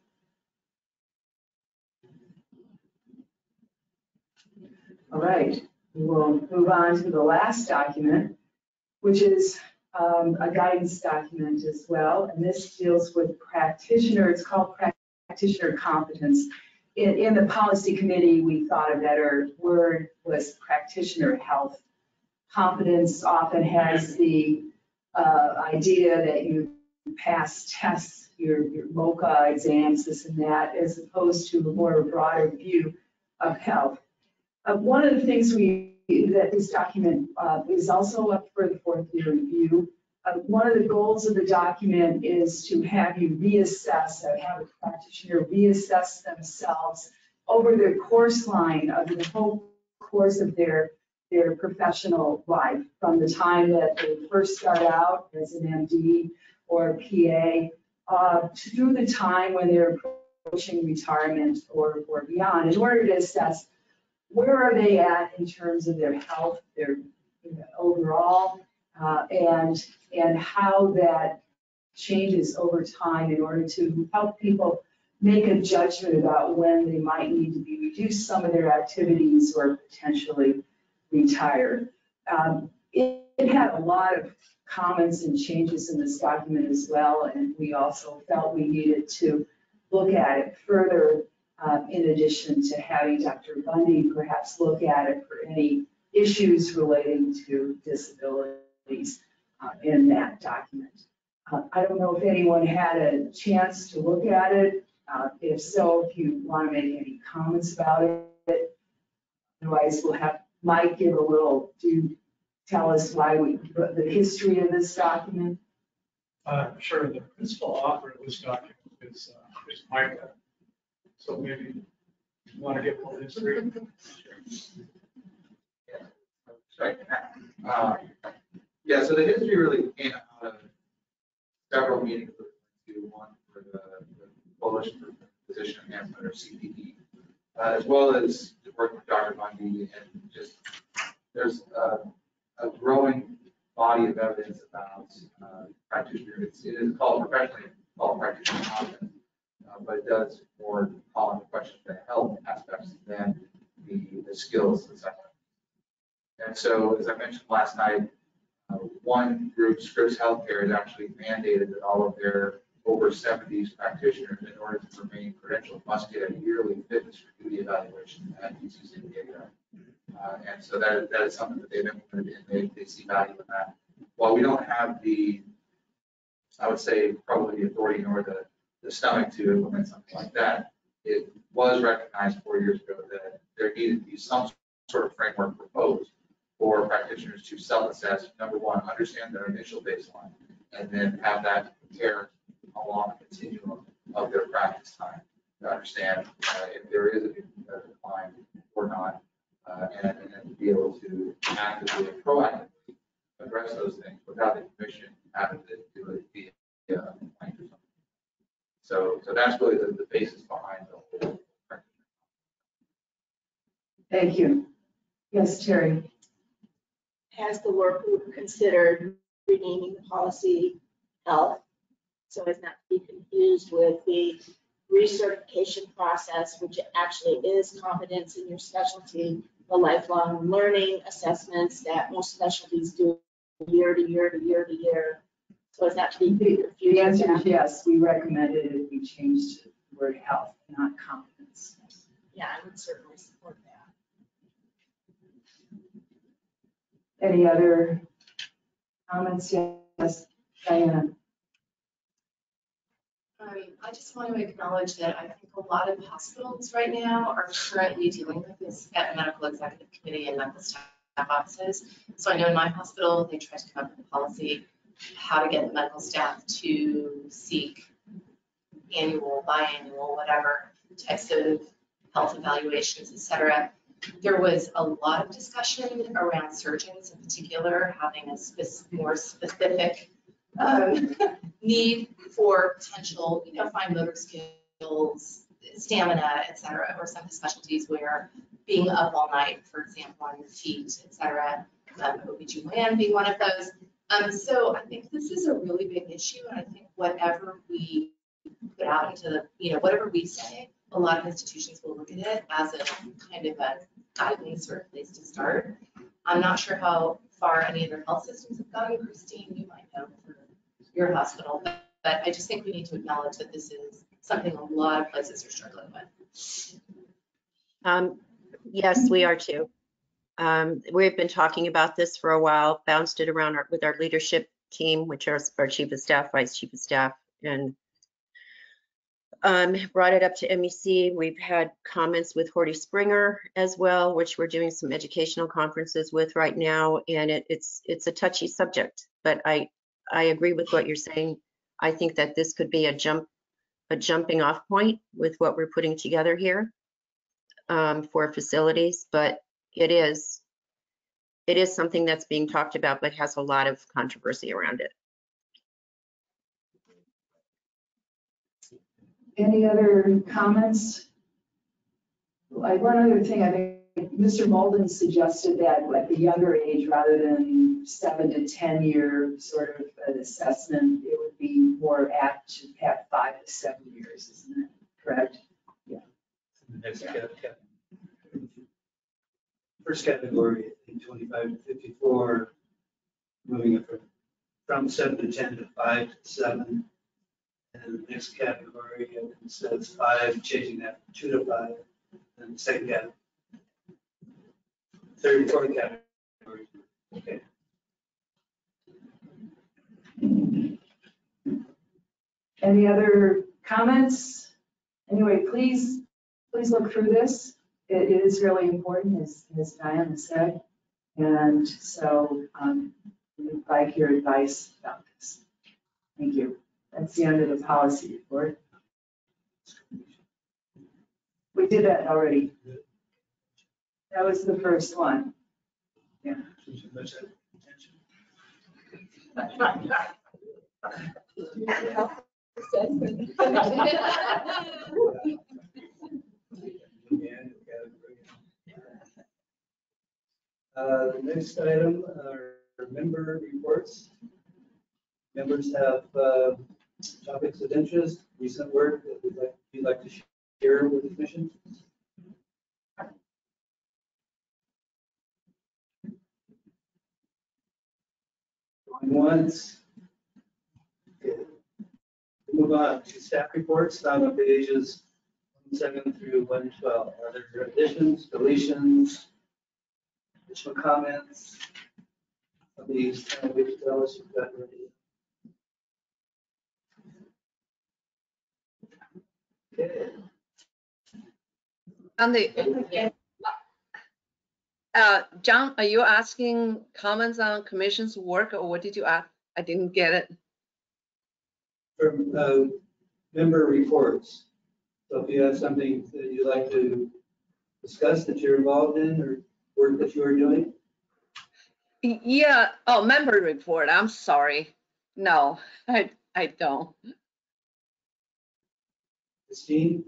All right, we will move on to the last document, which is a guidance document as well. And this deals with practitioner, it's called Practitioner Competence. In the policy committee, we thought a better word was practitioner health. Competence often has the idea that you pass tests, your MOCA exams, this and that, as opposed to a more broader view of health. One of the things that this document is also up for the fourth year review. One of the goals of the document is to have you reassess, or have a practitioner reassess themselves over the course line of the whole course of their professional life, from the time that they first start out as an MD or a PA, through the time when they're approaching retirement or beyond, in order to assess where are they at in terms of their health, their overall, and how that changes over time in order to help people make a judgment about when they might need to be reduce some of their activities or potentially retire. It had a lot of comments and changes in this document as well, and we also felt we needed to look at it further, in addition to having Dr. Bundy perhaps look at it for any issues relating to disabilities in that document. I don't know if anyone had a chance to look at it. If so, if you want to make any comments about it. Otherwise, we'll have Mike give a little, tell us why the history of this document. Sure, the principal author of this document is Micah. So maybe you want to get a little history. Sorry. Yeah, so the history really came out of several meetings with one for the Coalition for Physician Enhancement, or CPE, as well as working with Dr. Bundy, and just there's a growing body of evidence about practitioners. It is called professionally called practitioner competence, but it does more call into question the health aspects than the skills assessment. And so, as I mentioned last night, one group, Scripps Healthcare, has actually mandated that all of their over 70s practitioners, in order to remain credentialed, must get a yearly fitness for duty evaluation at UC San Diego. And so that is something that they've implemented, and they see value in that. While we don't have the, I would say, probably the authority nor the stomach to implement something like that, it was recognized 4 years ago that there needed to be some sort of framework proposed for practitioners to self-assess. Number one, understand their initial baseline, and then have that compare along a continuum of their practice time to understand if there is a decline or not, and be able to actively and proactively address those things without the commission having to do it via complaint or something. So that's really the basis behind the whole practitioner. Thank you. Yes, Terry. Has the work group considered renaming the policy health, so as not to be confused with the recertification process, which actually is competence in your specialty, the lifelong learning assessments that most specialties do year to year to year to year, so as not to be confused. The answer is yes. We recommended it be changed to the word health, not competence. Yeah, I would certainly support that. Any other comments? Yes, Diana. I just want to acknowledge that I think a lot of hospitals right now are currently dealing with this at medical executive committee and medical staff offices. So I know in my hospital, they tried to come up with a policy how to get medical staff to seek annual, biannual, whatever types of health evaluations, et cetera. There was a lot of discussion around surgeons in particular, having a more specific need for potential, fine motor skills, stamina, et cetera, or some of the specialties where being up all night, for example, on your feet, et cetera, OBGYN being one of those. So I think this is a really big issue, and I think whatever we put out into the, whatever we say, a lot of institutions will look at it as a kind of a guidance or a place to start. I'm not sure how far any other health systems have gone. Christine, you might know for your hospital, but I just think we need to acknowledge that this is something a lot of places are struggling with. Yes, we are too. We've been talking about this for a while, bounced it around with our leadership team, which are our chief of staff, vice chief of staff, and brought it up to MEC. We've had comments with Horty Springer as well, which we're doing some educational conferences with right now, and it's a touchy subject. But I agree with what you're saying. I think that this could be a jumping off point with what we're putting together here for facilities, but it is something that's being talked about, but has a lot of controversy around it. Any other comments? Like one other thing, I think Mr. Molden suggested that like the younger age, rather than 7 to 10 year sort of an assessment, it would be more apt to have 5 to 7 years, isn't it? Correct? Yeah. The next first category, I think 25 to 54, moving it from 7 to 10 to 5 to 7. And the next category, it says 5, changing that to 2 to 5. And the second category, third and fourth category. Okay. Any other comments? Anyway, please look through this. It is really important, as Diana said. And so we'd like your advice about this. Thank you. That's the end of the policy report. We did that already. That was the first one. Yeah. The next item are member reports. Members have topics of interest, recent work that you'd like to share with the commission. Going once. Okay. Move on to staff reports, on pages 7 through 112. Are there additions, deletions, additional comments? Of these, tell us you've got ready. Okay. On the, John, are you asking comments on commission's work, or what did you ask? I didn't get it. From member reports. So if you have something that you'd like to discuss that you're involved in or work that you are doing? Yeah, oh, member report, I'm sorry. No, I don't. Christine?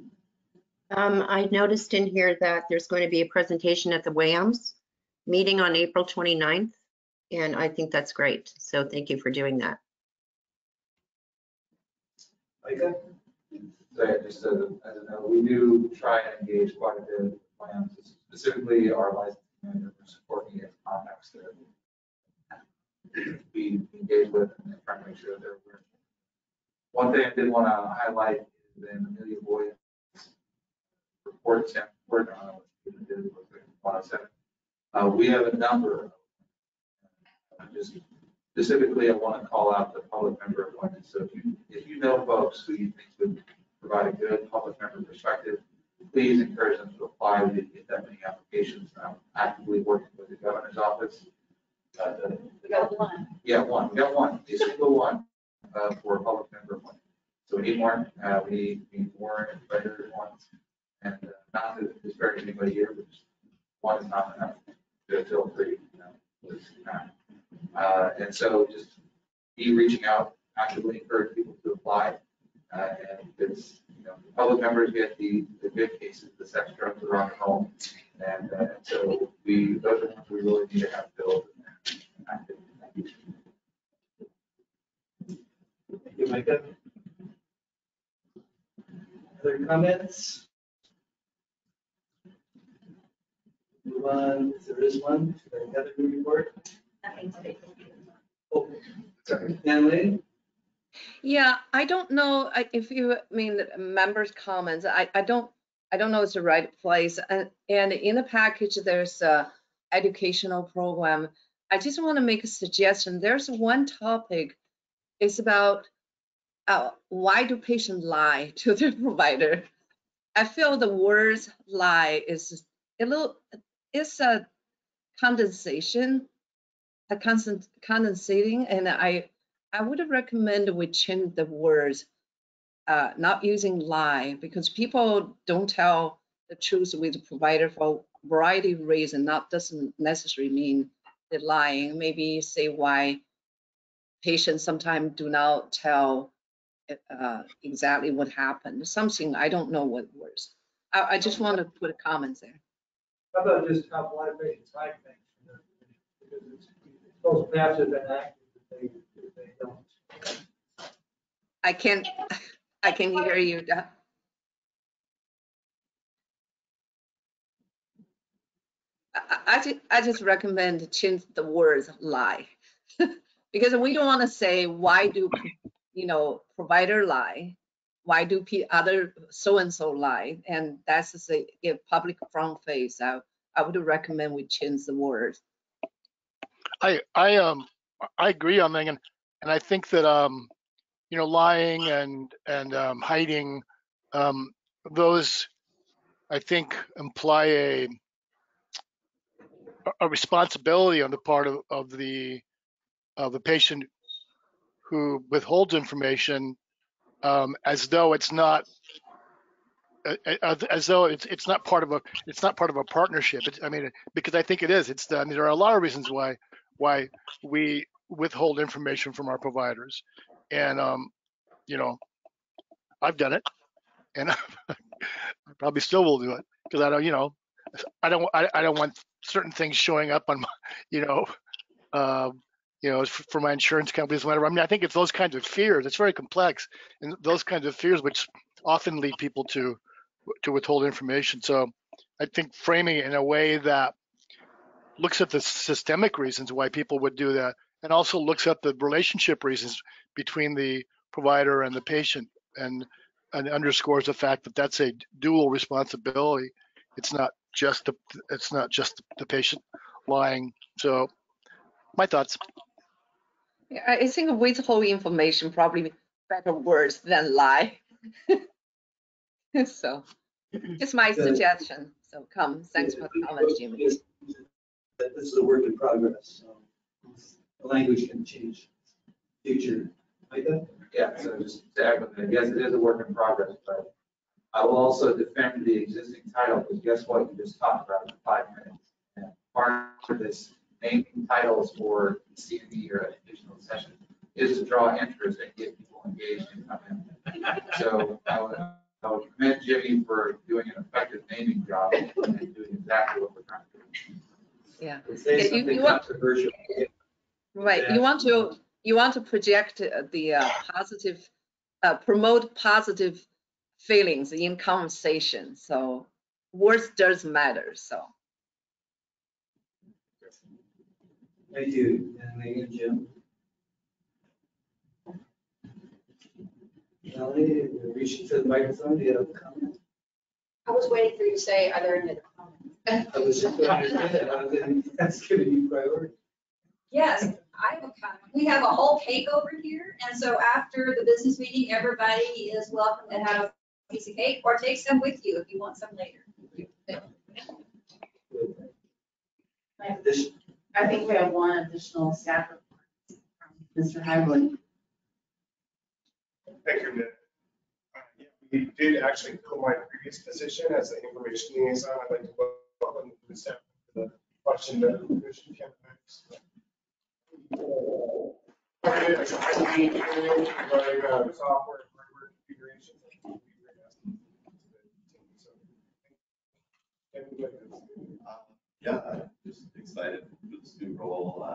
I noticed in here that there's going to be a presentation at the WAMS meeting on April 29th, and I think that's great. So thank you for doing that. Micah? So yeah, just as a note, we do try and engage quite a bit with plans, specifically our licensing manager for supporting it contacts that we engage with and trying to make sure that they're aware. One thing I did want to highlight is the Amelia Boyd's report sent report on what we did with the 107. We have a number. Just specifically, I want to call out the public member appointments. So if you know folks who you think would provide a good public member perspective, please encourage them to apply. We didn't get that many applications. I'm actively working with the governor's office. We got one. Yeah, one. We got one, a single one for a public member appointment. So we need more. We need more regular ones. And not to disparage anybody here, but just one is not enough to fill 3. And so just be reaching out actively encourage people to apply. And it's, the public members get the good cases, the sex, drugs, the rock and roll. And so those are ones we really need to have filled and active. Thank you, Micah. Other comments? Move on, if there is one, to the other report. Nothing today. Oh, sorry, Natalie? Yeah, I don't know if you mean members' comments. I don't know it's the right place. And in the package, there's a educational program. I just want to make a suggestion. There's one topic. It's about why do patients lie to their provider? I feel the words lie is a little, it's a condensation, condensating, and I would recommend we change the words, not using lie, because people don't tell the truth with the provider for a variety of reasons. Not doesn't necessarily mean they're lying. Maybe say why patients sometimes do not tell exactly what happened. Something I don't know what words. I just want to put a comment there. How about just how why patients hide things from their physician? Because it's both passive and active if they don't. I can hear you. I just recommend to change the words lie. Because we don't want to say why do provider lie, why do other so and so lie, and that's to say give public front face. I would recommend we change the words. I agree on that, and I think that lying and hiding, those I think imply a responsibility on the part of the patient who withholds information, as though it's not it's not part of a partnership. Because I think it is. There are a lot of reasons why we withhold information from our providers, and I've done it, and I probably still will do it because I don't want certain things showing up on my, for my insurance companies, whatever. I think it's those kinds of fears. It's very complex, and those kinds of fears which often lead people to withhold information. So I think framing it in a way that looks at the systemic reasons why people would do that, and also looks at the relationship reasons between the provider and the patient, and underscores the fact that that's a dual responsibility. It's not just the patient lying. So my thoughts. Yeah, I think withhold information probably better words than lie. So it's my suggestion. So thanks for the comments, Jimmy. This is a work in progress, so the language can change in the future. Micah? Yeah, so just to add with that, yes, it is a work in progress, but I will also defend the existing title, because guess what? You just talked about it in 5 minutes. And part of this naming titles for CME or educational session is to draw interest and get people engaged and come in. So I would commend Jimmy for doing an effective naming job and doing exactly what we're trying to do. Yeah. Say something controversial. Right. You want to project the positive, promote positive feelings in conversation. So words does matter. So. Thank you, Natalie and Jim. Natalie, you're reaching to the microphone. Do you have a comment? I was waiting for you to say, are there any other comments? I was just going to say that. That's giving you priority. Yes, I have a comment. We have a whole cake over here, and so after the business meeting, everybody is welcome to have a piece of cake or take some with you if you want some later. I think we have one additional staff report from Mr. Hywood. Thank you, Nick. We did actually fill my previous position as the information liaison. I'd like to welcome the staff to the question that the commission can ask. software, hardware configuration. Yeah, I'm just excited for this new role.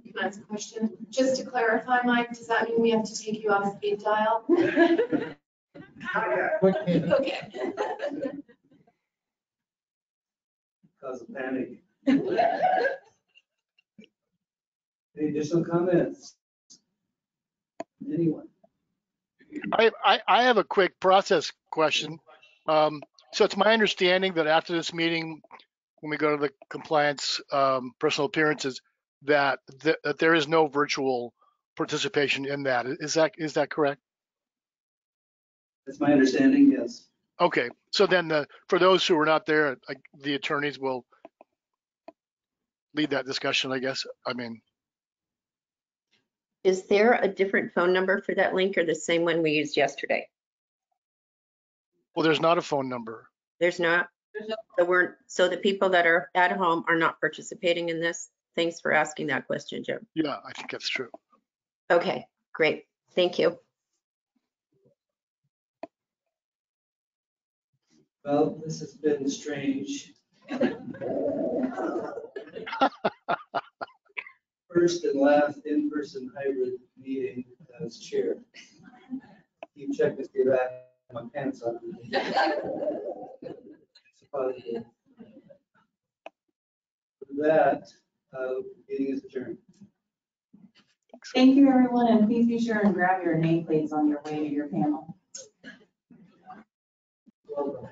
Can I ask a question? Just to clarify, Mike, does that mean we have to take you off speed dial? Okay. Cause of panic. Any additional comments? Anyone? I have a quick process question. So it's my understanding that after this meeting, when we go to the compliance personal appearances, that there is no virtual participation in that. Is that correct? That's my understanding, yes. Okay, so then for those who are not there, the attorneys will lead that discussion, I guess. I mean, Is there a different phone number for that link or the same one we used yesterday? well, there's not a phone number. There's not? So the people that are at home are not participating in this? Thanks for asking that question, Jim. Yeah, I think that's true. Okay, great. Thank you. Well, this has been strange. First and last in-person hybrid meeting as chair. You check to see if I have my pants on. It's positive. With that, meeting is adjourned. Thank you, everyone, and please be sure and grab your nameplates on your way to your panel. Welcome.